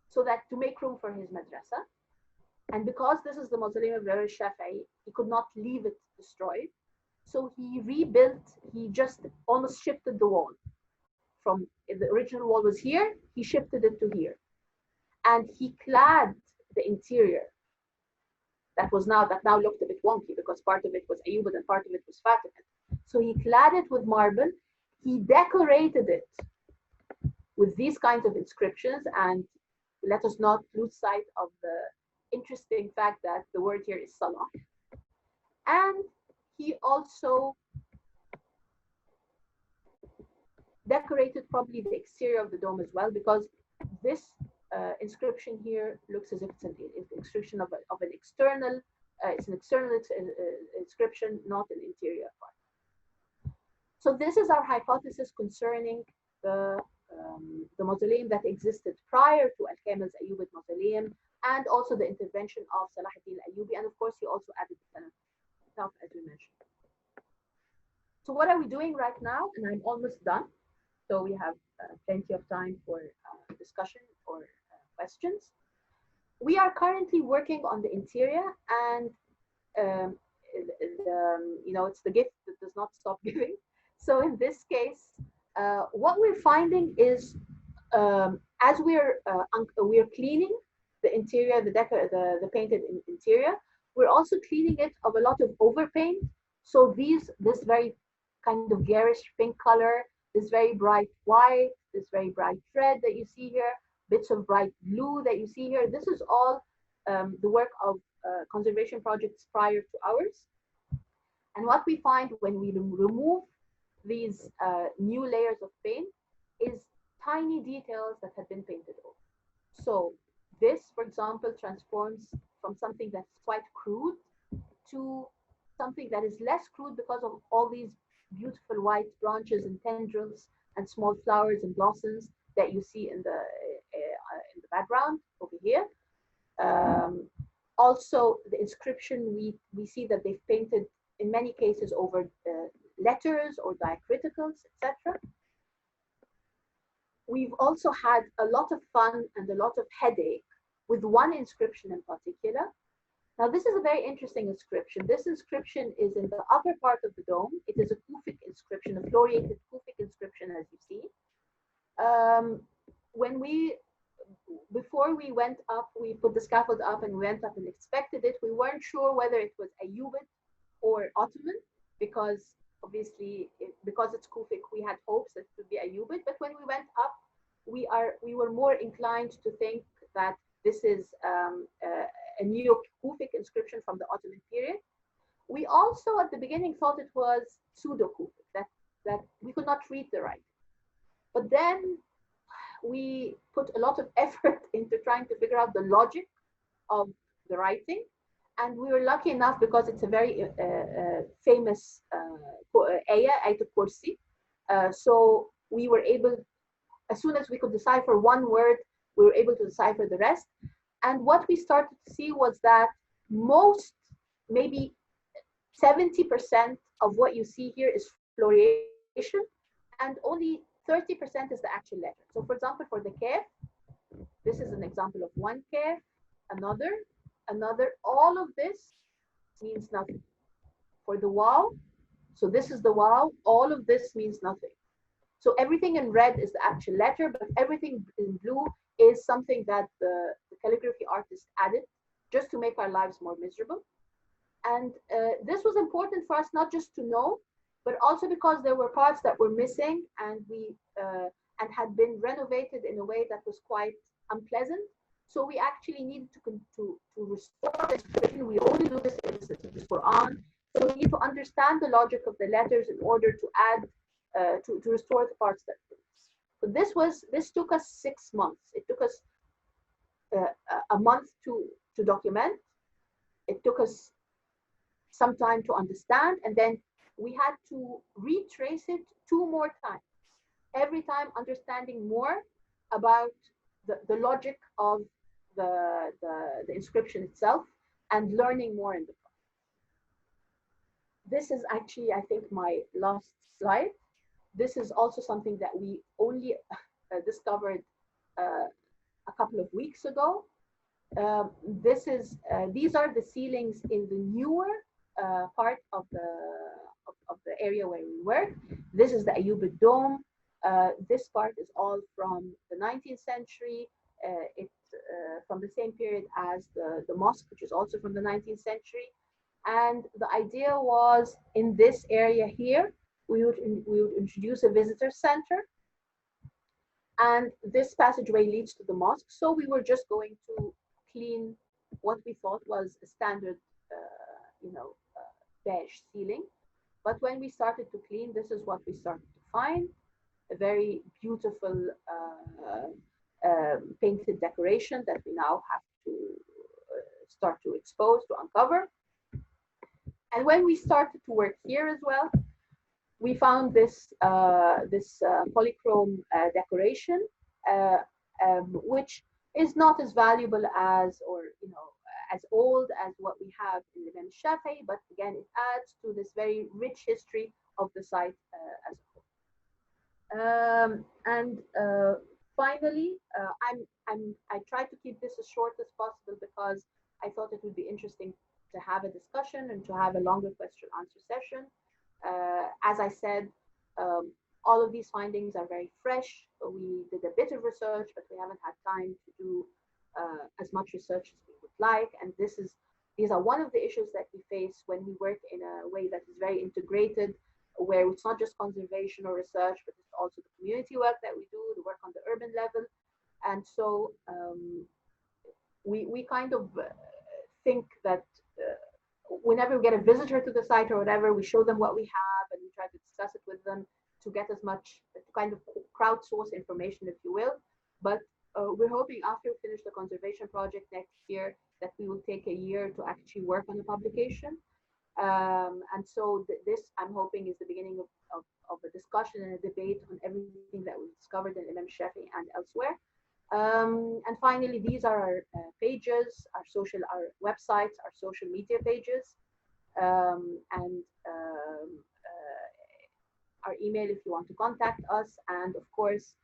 so that to make room for his madrasa. And because this is the mausoleum of Rabbi Shafi'i, he could not leave it destroyed. So he rebuilt, he just almost shifted the wall. From the original wall was here, he shifted it to here. And he clad the interior that now looked a bit wonky because part of it was Ayyubid and part of it was Fatimid. So he clad it with marble, he decorated it with these kinds of inscriptions, and let us not lose sight of the interesting fact that the word here is Salah. And he also decorated probably the exterior of the dome as well, because this inscription here looks as if it's an inscription of an external, it's an external inscription, not an interior part. So this is our hypothesis concerning the mausoleum that existed prior to Al-Kamil's Ayyubid mausoleum, and also the intervention of Salah ad-Din al-Ayyubi, and of course he also added the Tanaf, as we mentioned. So what are we doing right now? And I'm almost done. So we have plenty of time for discussion or questions. We are currently working on the interior, and it's the gift that does not stop giving. So in this case, what we're finding is as we're cleaning the interior, the painted interior, we're also cleaning it of a lot of overpaint. So this very kind of garish pink color, this very bright white, this very bright red that you see here, bits of bright blue that you see here. This is all the work of conservation projects prior to ours. And what we find when we remove these new layers of paint is tiny details that have been painted over. So this, for example, transforms from something that's quite crude to something that is less crude because of all these beautiful white branches and tendrils and small flowers and blossoms that you see in the background over here. Also, the inscription, we see that they've painted in many cases over letters or diacriticals, etc. We've also had a lot of fun and a lot of headache with one inscription in particular. Now, this is a very interesting inscription. This inscription is in the upper part of the dome. It is a Kufic inscription, a Fluorinated Kufic inscription, as you see. Before we went up, we put the scaffold up and we went up and inspected it. We weren't sure whether it was Ayyubid or Ottoman, because obviously, because it's Kufic, we had hopes that it would be Ayyubid. But when we went up, we were more inclined to think that this is a Neo-Kufic inscription from the Ottoman period. We also, at the beginning, thought it was pseudo-Kufic, that we could not read the writing. But then we put a lot of effort into trying to figure out the logic of the writing. And we were lucky enough, because it's a very famous ayah, Ayat al-Kursi. So we were able, as soon as we could decipher one word, we were able to decipher the rest. And what we started to see was that maybe 70% of what you see here is floration, and only 30% is the actual letter. So for example, for the kaf, this is an example of one kaf, another, all of this means nothing. For the waw, so this is the waw, all of this means nothing. So everything in red is the actual letter, but everything in blue is something that the calligraphy artist added just to make our lives more miserable. And this was important for us, not just to know, but also because there were parts that were missing, and and had been renovated in a way that was quite unpleasant. So we actually needed to restore this. We only do this in the Quran. So we need to understand the logic of the letters in order to add, to restore the parts that were missing. So this took us 6 months. It took us a month to document. It took us some time to understand, and then we had to retrace it 2 more times, every time understanding more about the logic of the inscription itself and learning more in the process. This is actually, I think, my last slide. This is also something that we only discovered a couple of weeks ago. These are the ceilings in the newer part of the area where we work. This is the Ayyub Dome. This part is all from the 19th century. It's from the same period as the mosque, which is also from the 19th century. And the idea was, in this area here, we would introduce a visitor center. And this passageway leads to the mosque. So we were just going to clean what we thought was a standard, beige ceiling. But when we started to clean, this is what we started to find: a very beautiful painted decoration that we now have to start to expose, to uncover. And when we started to work here as well, we found this polychrome decoration, which is not as valuable as, or as old as what we have in Imam Shafi'i, but again, it adds to this very rich history of the site as a whole. Finally, I tried to keep this as short as possible because I thought it would be interesting to have a discussion and to have a longer question-answer session. As I said, all of these findings are very fresh. We did a bit of research, but we haven't had time to do as much research as we would like. And these are one of the issues that we face when we work in a way that is very integrated, where it's not just conservation or research, but it's also the community work that we do, the work on the urban level. And so we kind of think that whenever we get a visitor to the site or whatever, we show them what we have and we try to discuss it with them to get as much, to kind of crowdsource information, if you will. But we're hoping after we finish the conservation project next year that we will take a year to actually work on the publication. And so this, I'm hoping, is the beginning of a discussion and a debate on everything that we discovered in Imam Shafi'i and elsewhere. And finally, these are our pages, our websites, our social media pages, and our email if you want to contact us. And of course,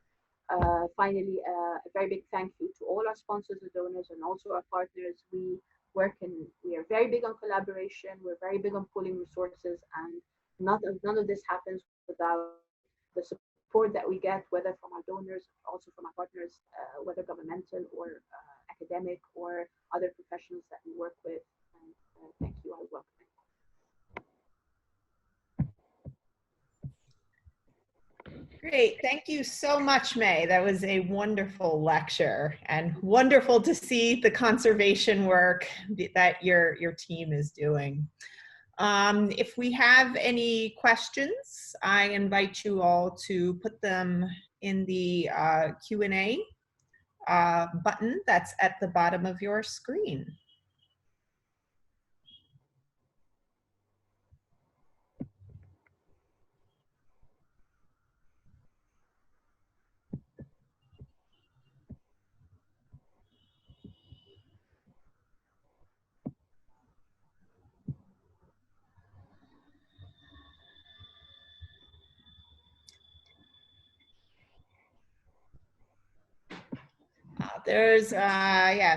finally, a very big thank you to all our sponsors and donors and also our partners. We are very big on collaboration. We're very big on pooling resources, and none of this happens without the support that we get, whether from our donors, also from our partners, whether governmental or academic or other professionals that we work with. And thank you. I welcome it. Great. Thank you so much, May. That was a wonderful lecture and wonderful to see the conservation work that your team is doing. If we have any questions, I invite you all to put them in the Q&A button that's at the bottom of your screen.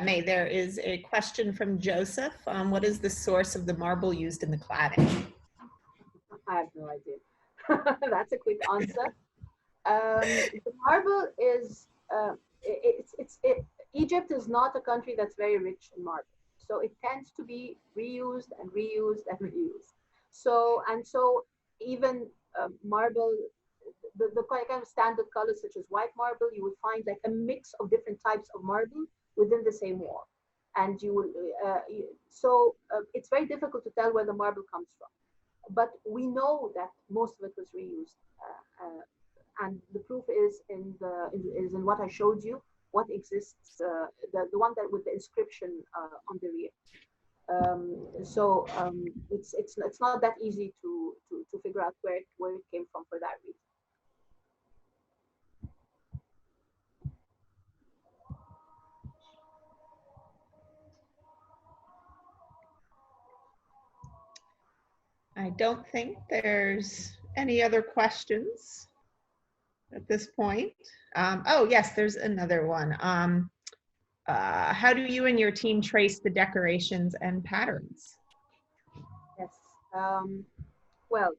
May, there is a question from Joseph. What is the source of the marble used in the cladding? I have no idea. That's a quick answer. The marble is, Egypt is not a country that's very rich in marble. So it tends to be reused and reused and reused. So even marble, the kind of standard colors such as white marble, you would find like a mix of different types of marble within the same wall. And you will, it's very difficult to tell where the marble comes from. But we know that most of it was reused. And the proof is in what I showed you, what exists, the one that with the inscription on the rear. It's not that easy to to figure out where it came from for that reason. I don't think there's any other questions at this point. Oh, yes, there's another one. How do you and your team trace the decorations and patterns? Yes. Well,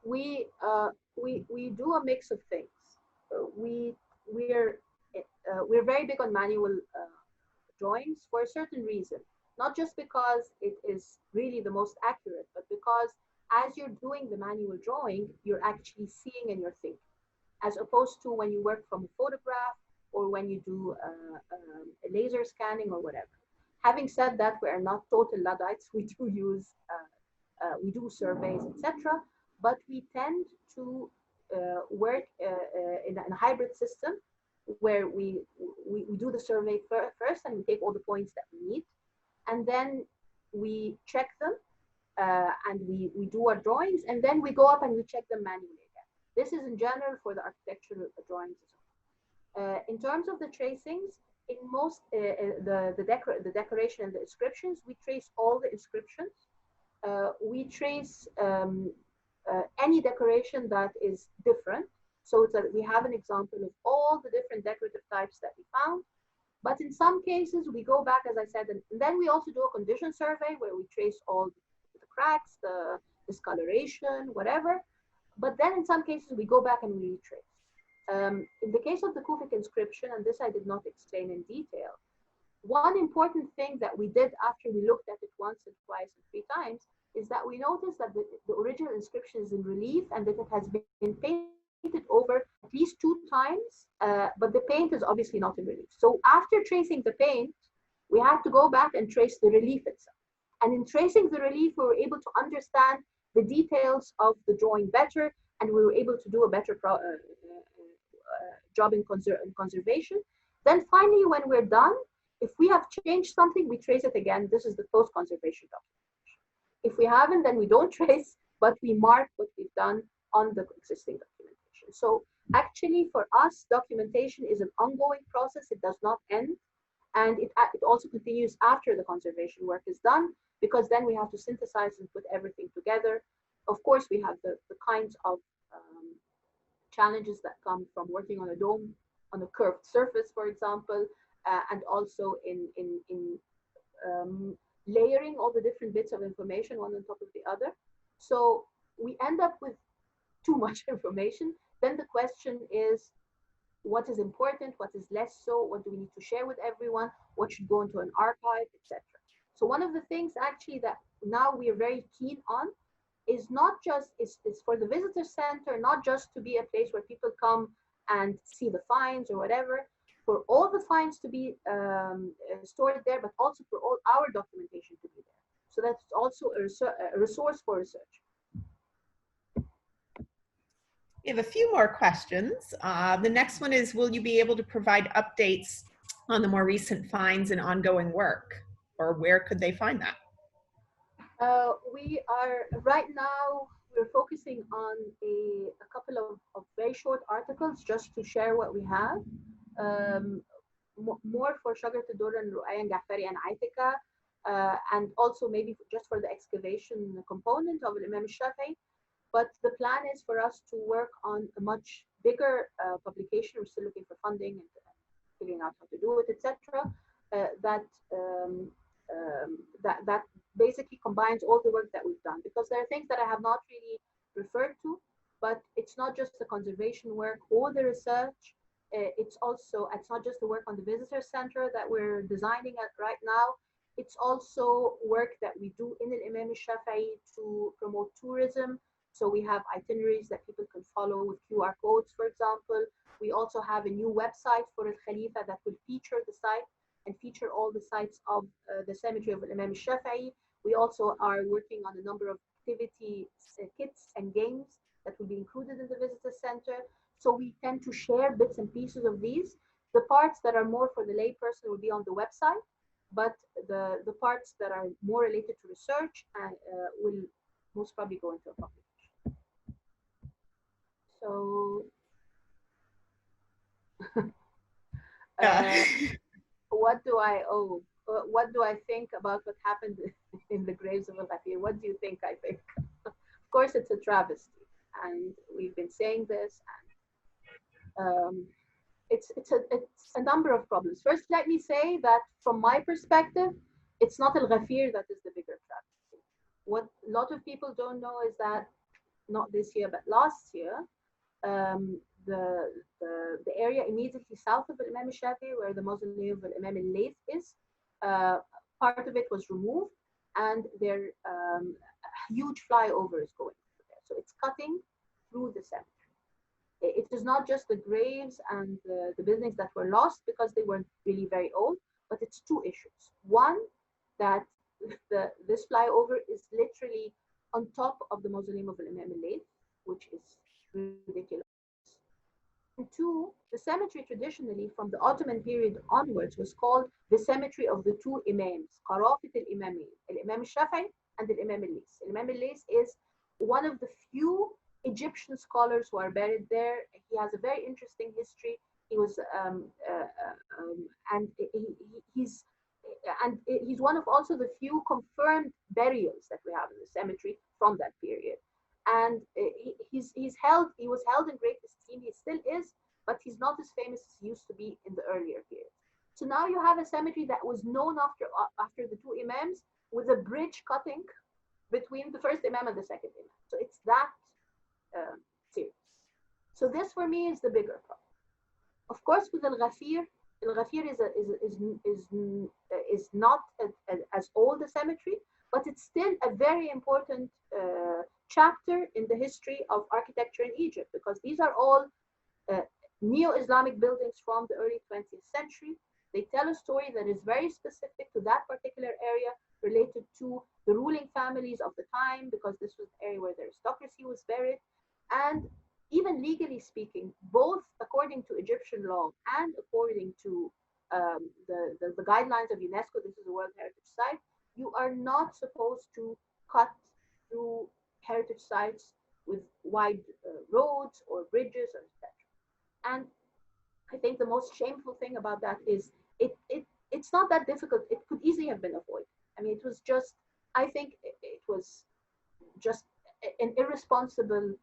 we do a mix of things. We're very big on manual drawings for a certain reason, not just because it is really the most accurate, but because as you're doing the manual drawing, you're actually seeing and you're thinking, as opposed to when you work from a photograph or when you do a laser scanning or whatever. Having said that, we are not total Luddites. We do use, we do surveys, etc. But we tend to work in a hybrid system where we do the survey first and we take all the points that we need. And then we check them and we do our drawings, and then we go up and we check them manually again. This is in general for the architectural drawings as well. In terms of the tracings, in most the decoration and the inscriptions, we trace all the inscriptions. We trace any decoration that is different. So it's we have an example of all the different decorative types that we found. But in some cases, we go back, as I said, and then we also do a condition survey where we trace all the cracks, the discoloration, whatever. But then in some cases, we go back and we retrace. In the case of the Kufic inscription, and this I did not explain in detail, one important thing that we did after we looked at it once and twice and 3 times is that we noticed that the original inscription is in relief and that it has been painted over at least 2 times, but the paint is obviously not in relief. So after tracing the paint, we had to go back and trace the relief itself. And in tracing the relief, we were able to understand the details of the drawing better, and we were able to do a better job in conservation. Then finally, when we're done, if we have changed something, we trace it again. This is the post-conservation documentation. If we haven't, then we don't trace, but we mark what we've done on the existing documentation. So actually, for us, documentation is an ongoing process. It does not end. And it also continues after the conservation work is done, because then we have to synthesize and put everything together. Of course, we have the kinds of challenges that come from working on a dome, on a curved surface, for example, and also in layering all the different bits of information one on top of the other. So we end up with too much information. Then the question is, what is important, what is less so, what do we need to share with everyone, what should go into an archive, etc. So one of the things actually that now we are very keen on is not just, is for the visitor center, not just to be a place where people come and see the finds or whatever, for all the finds to be stored there, but also for all our documentation to be there. So that's also a resource for research. We have a few more questions. The next one is, will you be able to provide updates on the more recent finds and ongoing work? Or where could they find that? We are, right now, we're focusing on a couple of very short articles just to share what we have. More for Shagar Tador and Ru'aya and Ghaffari and Aitika, and also maybe just for the excavation component of Imam al-Shafi'i. But the plan is for us to work on a much bigger publication. We're still looking for funding and figuring out how to do it, etc. That basically combines all the work that we've done, because there are things that I have not really referred to, but it's not just the conservation work or the research. It's not just the work on the visitor center that we're designing right now. It's also work that we do in Imam al-Shafi'i to promote tourism. So we have itineraries that people can follow with QR codes, for example. We also have a new website for Al-Khalifa that will feature the site and feature all the sites of the cemetery of Imam al-Shafi'i. We also are working on a number of activity kits and games that will be included in the visitor center. So we tend to share bits and pieces of these. The parts that are more for the layperson will be on the website, but the parts that are more related to research will most probably go into a publication. So, Yeah. what do I owe? What do I think about what happened in the graves of al-Ghafir? What do you think I think? Of course, it's a travesty, and we've been saying this, and it's a number of problems. First, let me say that from my perspective, it's not al-Ghafir that is the bigger travesty. What a lot of people don't know is that not this year, but last year, um, the, the area immediately south of Imam Shafi, where the mausoleum of Imam al-Layth is, uh, part of it was removed, and there a huge flyover is going through there. So it's cutting through the cemetery. It is not just the graves and the buildings that were lost because they weren't really very old, but it's two issues. One, that this flyover is literally on top of the mausoleum of Imam al-Layth, which is ridiculous. And two, the cemetery traditionally from the Ottoman period onwards was called the cemetery of the two imams, Qarafat al-Imami, al-Imam al-Shafi'i and al-Imam al-Layth. Imam al-Layth is one of the few Egyptian scholars who are buried there. He has a very interesting history. He was, and he's one of also the few confirmed burials that we have in the cemetery from that period. And he was held in great esteem. He still is, but he's not as famous as he used to be in the earlier periods. So now you have a cemetery that was known after the two imams, with a bridge cutting between the first imam and the second imam. So it's that serious. So this for me is the bigger problem. Of course, with al-Ghafir is not as old a cemetery, but it's still a very important chapter in the history of architecture in Egypt, because these are all neo-Islamic buildings from the early 20th century. They tell a story that is very specific to that particular area, related to the ruling families of the time, because this was the area where the aristocracy was buried. And even legally speaking, both according to Egyptian law and according to the guidelines of UNESCO, this is a World Heritage Site, you are not supposed to cut through heritage sites with wide roads or bridges, or etc. And I think the most shameful thing about that is it's not that difficult. It could easily have been avoided. I mean, it was just, I think it was just an irresponsible,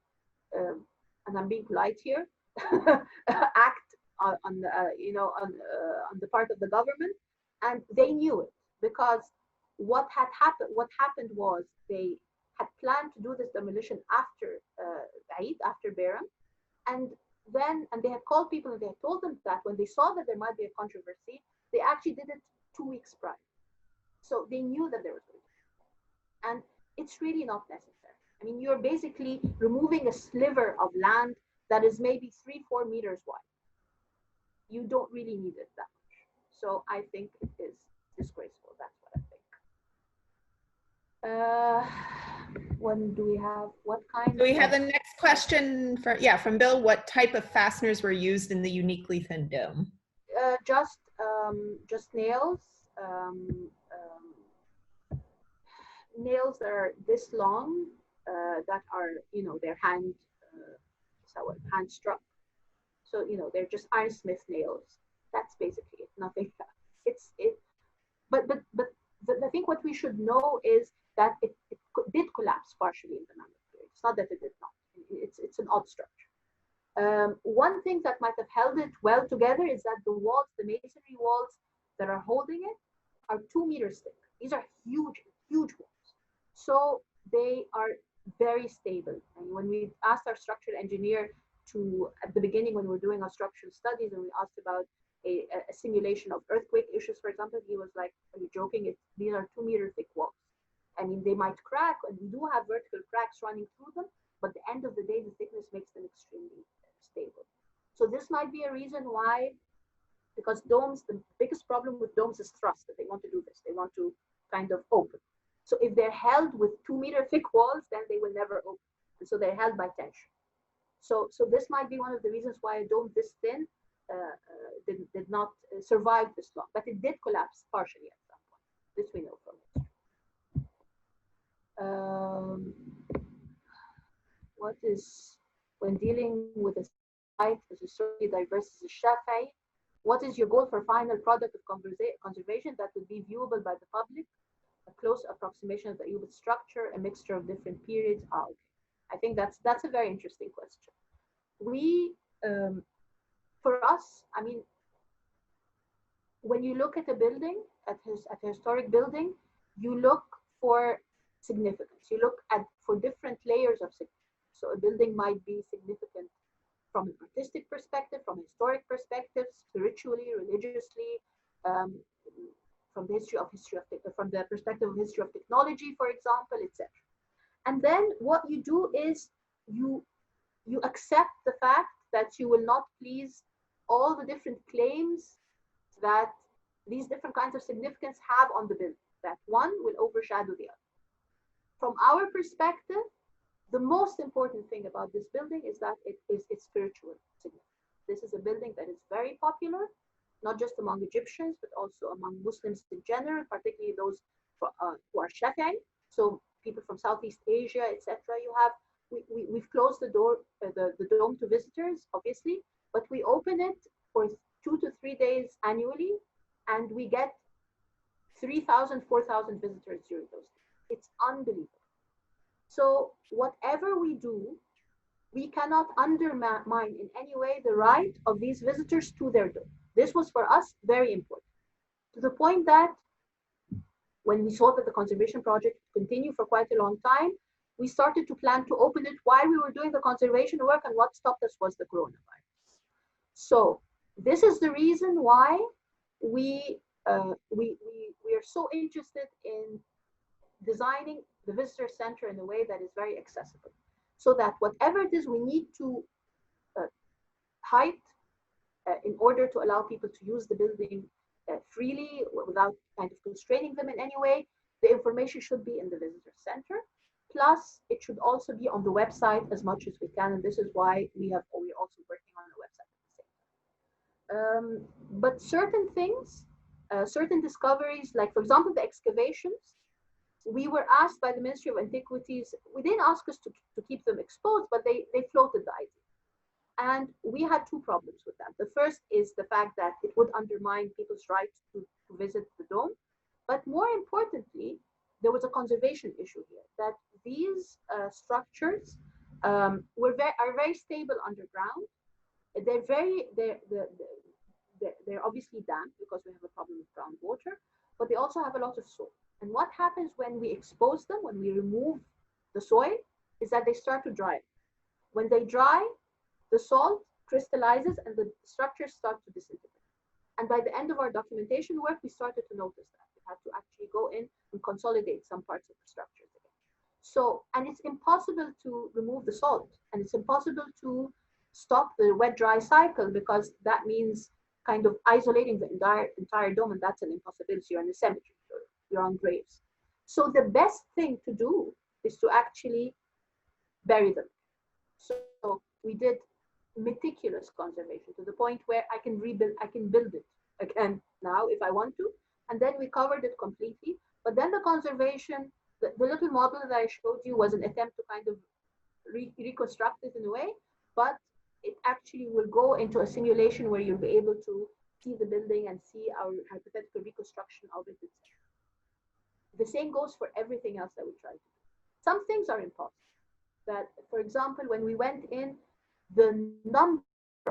and I'm being polite here, act on the part of the government, and they knew it, because what happened was they had planned to do this demolition after Eid, after Bayram, and they had called people and they had told them that when they saw that there might be a controversy, they actually did it 2 weeks prior. So they knew that there was going to be. And it's really not necessary. I mean, you're basically removing a sliver of land that is maybe 3-4 meters wide. You don't really need it that much. So I think it is disgraceful. That's what I think. When do we have, what kind? So we have the next question from Bill. What type of fasteners were used in the uniquely thin dome? Just nails. Nails that are this long, that are, they're hand struck. So, they're just iron-smith nails. That's basically it. Nothing else. But I think what we should know is that it did collapse partially in the Mamluk period. It's not that it did not. It's an odd structure. One thing that might have held it well together is that the masonry walls that are holding it are 2 meters thick. These are huge, huge walls. So they are very stable. And when we asked our structural engineer at the beginning, when we were doing our structural studies, and we asked about a simulation of earthquake issues, for example, he was like, "Are you joking? These are 2 meter thick walls. I mean, they might crack, and we do have vertical cracks running through them, but at the end of the day, the thickness makes them extremely stable." So this might be a reason why, because domes, the biggest problem with domes is thrust, that they want to do this. They want to kind of open. So if they're held with 2 meter thick walls, then they will never open. And so they're held by tension. So this might be one of the reasons why a dome this thin did not survive this long, but it did collapse partially at some point. This we know from history. when dealing with a site as historically diverse as a Shafi'i? What is your goal for final product of conservation that would be viewable by the public? A close approximation of the Ayub structure, a mixture of different periods. Okay. I think that's a very interesting question. We, for us, I mean, when you look at a building, at a historic building, you look for significance. You look at for different layers of significance. So a building might be significant from an artistic perspective, from a historic perspective, spiritually, religiously, um, from the from the perspective of history of technology, for example, etc. And then what you do is you accept the fact that you will not please all the different claims that these different kinds of significance have on the building, that one will overshadow the other. From our perspective, the most important thing about this building is that it is its spiritual significance. This is a building that is very popular, not just among Egyptians, but also among Muslims in general, particularly those who are Shafi'i. So people from Southeast Asia, etc. We've closed the door, the dome to visitors, obviously, but we open it for 2 to 3 days annually, and we get 3,000, 4,000 visitors during those days. It's unbelievable. So whatever we do, we cannot undermine in any way the right of these visitors to their dome. This was for us very important, to the point that when we saw that the conservation project would continue for quite a long time, we started to plan to open it while we were doing the conservation work, and what stopped us was the coronavirus. So this is the reason why we are so interested in designing the visitor center in a way that is very accessible, so that whatever it is we need to height in order to allow people to use the building freely without kind of constraining them in any way, the information should be in the visitor center. Plus, it should also be on the website as much as we can, and this is why we're also working on a website at the same time. But certain things, certain discoveries, like for example the excavations, we were asked by the Ministry of Antiquities. We didn't ask us to keep them exposed, but they floated the idea. And we had two problems with that. The first is the fact that it would undermine people's right to visit the dome. But more importantly, there was a conservation issue here, that these structures are very stable underground. They're obviously damp because we have a problem with groundwater, but they also have a lot of soil. And what happens when we expose them, when we remove the soil, is that they start to dry. When they dry, the salt crystallizes and the structures start to disintegrate. And by the end of our documentation work, we started to notice that. We had to actually go in and consolidate some parts of the structures again. So, and it's impossible to remove the salt, and it's impossible to stop the wet-dry cycle, because that means kind of isolating the entire dome, and that's an impossibility. You're in a cemetery, you're on graves. So the best thing to do is to actually bury them. So we did meticulous conservation to the point where I can build it again now if I want to. And then we covered it completely. But then the conservation, the little model that I showed you was an attempt to kind of reconstruct it in a way, but it actually will go into a simulation where you'll be able to see the building and see our hypothetical reconstruction of it, etc. The same goes for everything else that we try to do. Some things are impossible. That, for example, when we went in, the number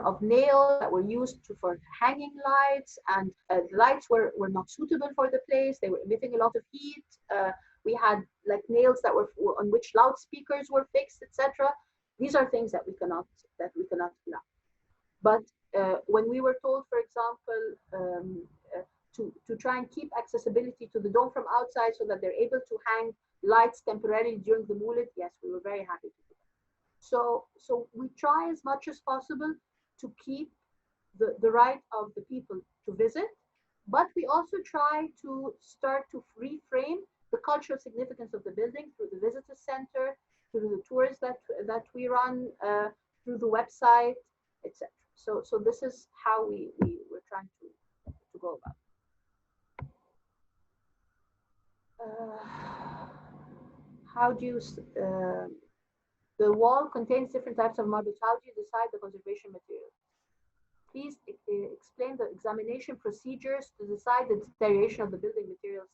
of nails that were used for hanging lights, and the lights were not suitable for the place. They were emitting a lot of heat. We had like nails that were on which loudspeakers were fixed, etc. These are things that we cannot allow. But when we were told, for example, to try and keep accessibility to the dome from outside so that they're able to hang lights temporarily during the Mulid, yes, we were very happy to do that. So we try as much as possible to keep the right of the people to visit, but we also try to start to reframe the cultural significance of the building through the visitor center, through the tours that we run, through the website, etc. So this is how we're trying to go about. How do you The wall contains different types of marble. How do you decide the conservation material? Please explain the examination procedures to decide the deterioration of the building materials.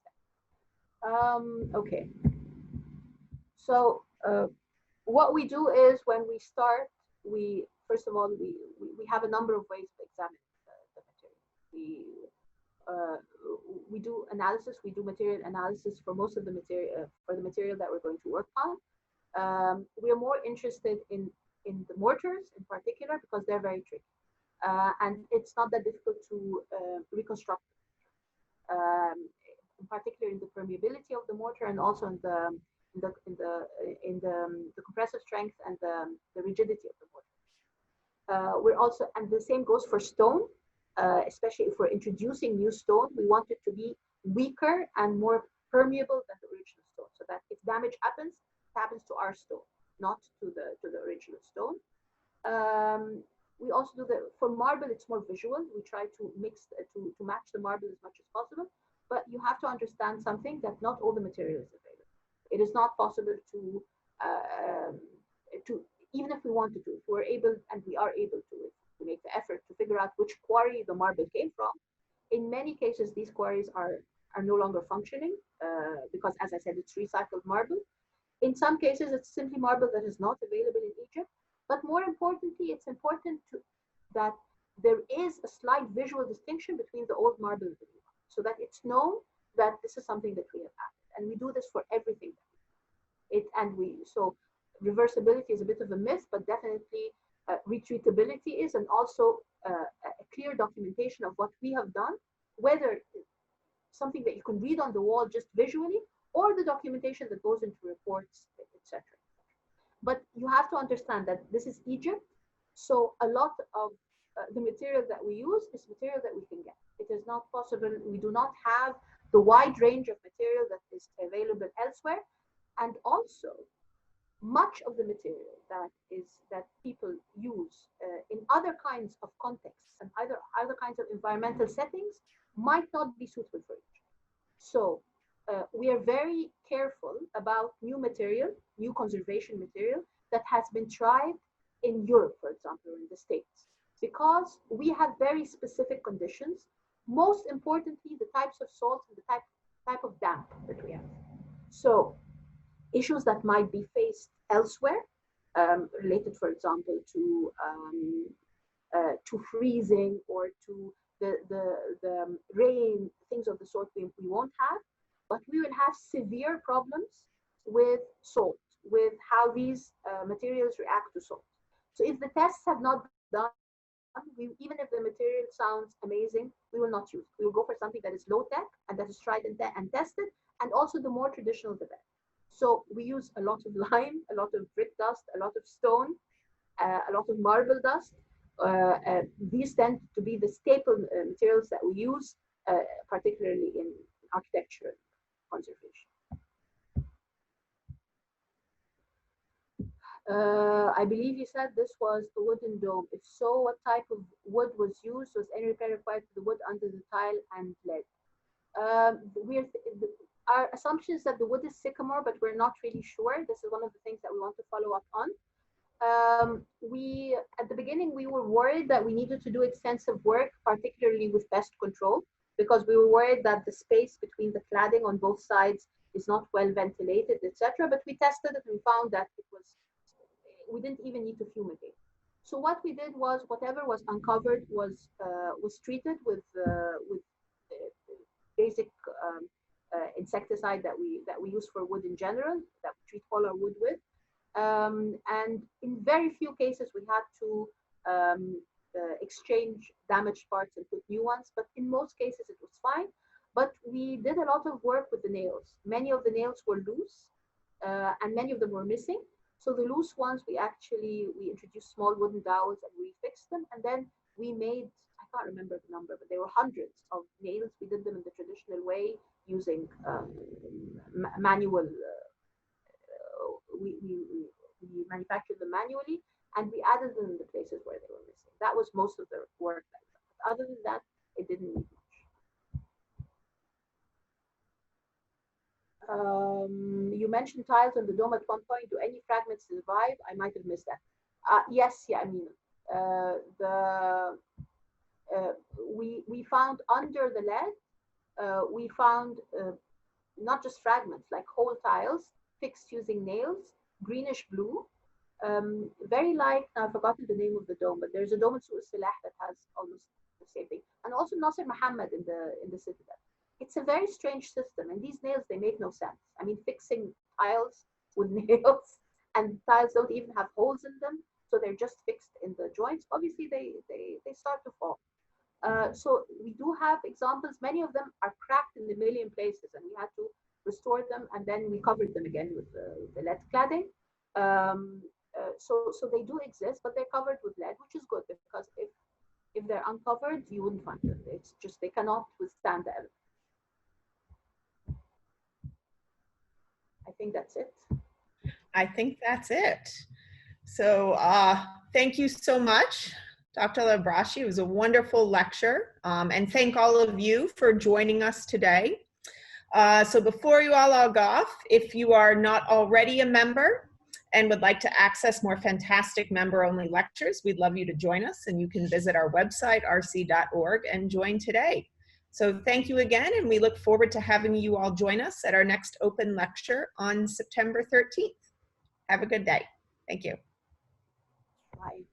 Okay. So what we do is when we start, first of all, we have a number of ways to examine the material. We do analysis. We do material analysis for most of the material, for the material that we're going to work on. We are more interested in the mortars in particular because they're very tricky. And it's not that difficult to reconstruct, in particular in the permeability of the mortar and also in the compressive strength and the rigidity of the mortar. We're also, and the same goes for stone, especially if we're introducing new stone, we want it to be weaker and more permeable than the original stone, so that if damage happens, it happens to our stone, not to the original stone. We also do for marble, it's more visual. We try to mix, to match the marble as much as possible. But you have to understand something, that not all the material is available. It is not possible to even if we wanted to, if we're able, and we are able to make the effort to figure out which quarry the marble came from. In many cases, these quarries are no longer functioning because, as I said, it's recycled marble. In some cases, it's simply marble that is not available in Egypt. But more importantly, it's important that there is a slight visual distinction between the old marble and the new one, so that it's known that this is something that we have added. And we do this for everything. So reversibility is a bit of a myth, but definitely retreatability is, and also a clear documentation of what we have done, whether something that you can read on the wall just visually, or the documentation that goes into reports, etc. But you have to understand that this is Egypt, so a lot of the material that we use is material that we can get. It is not possible, we do not have the wide range of material that is available elsewhere, and also much of the material that people use in other kinds of contexts and other kinds of environmental settings might not be suitable for Egypt. So we are very careful about new material, new conservation material that has been tried in Europe, for example, or in the States, because we have very specific conditions. Most importantly, the types of salts and the type of damp that we have. So issues that might be faced elsewhere, related, for example, to freezing or to the rain, things of the sort we won't have. But we will have severe problems with salt, with how these materials react to salt. So if the tests have not been done, even if the material sounds amazing, we will not use it. We will go for something that is low tech and that is tried and tested, and also the more traditional the better. So we use a lot of lime, a lot of brick dust, a lot of stone, a lot of marble dust. These tend to be the staple materials that we use, particularly in architecture conservation. I believe you said this was a wooden dome. If so, what type of wood was used? Was any repair required to the wood under the tile and lead? Our assumption is that the wood is sycamore, but we're not really sure. This is one of the things that we want to follow up on. At the beginning, we were worried that we needed to do extensive work, particularly with pest control, because we were worried that the space between the cladding on both sides is not well ventilated, etc. But we tested it and we found that we didn't even need to fumigate. So what we did was, whatever was uncovered was treated with basic insecticide that we use for wood in general, that we treat all our wood with. And in very few cases, we had to exchange damaged parts and put new ones, but in most cases it was fine. But we did a lot of work with the nails. Many of the nails were loose, and many of them were missing. So the loose ones, we introduced small wooden dowels and we fixed them, and then we made, I can't remember the number, but there were hundreds of nails. We did them in the traditional way using manual. We manufactured them manually, and we added them in the places where they were missing. That was most of the work. Other than that, it didn't need much. You mentioned tiles on the dome at one point. Do any fragments survive? I might have missed that. Yes, yeah, I mean, we found under the lead, we found not just fragments, like whole tiles fixed using nails, greenish blue, very like, I've forgotten the name of the dome, but there's a dome in Suq Silah that has almost the same thing. And also Nasser Muhammad in the Citadel. It's a very strange system, and these nails, they make no sense. I mean, fixing tiles with nails, and tiles don't even have holes in them, so they're just fixed in the joints. Obviously, they start to fall. So we do have examples. Many of them are cracked in a million places, and we had to restore them, and then we covered them again with the lead cladding. So they do exist, but they're covered with lead, which is good, because if they're uncovered, you wouldn't find them. It's just they cannot withstand the elements. I think that's it. I think that's it. So thank you so much, Dr. al-Ibrashy. It was a wonderful lecture. And thank all of you for joining us today. So before you all log off, if you are not already a member and would like to access more fantastic member-only lectures, we'd love you to join us, and you can visit our website, rc.org, and join today. So thank you again, and we look forward to having you all join us at our next open lecture on September 13th. Have a good day. Thank you. Bye.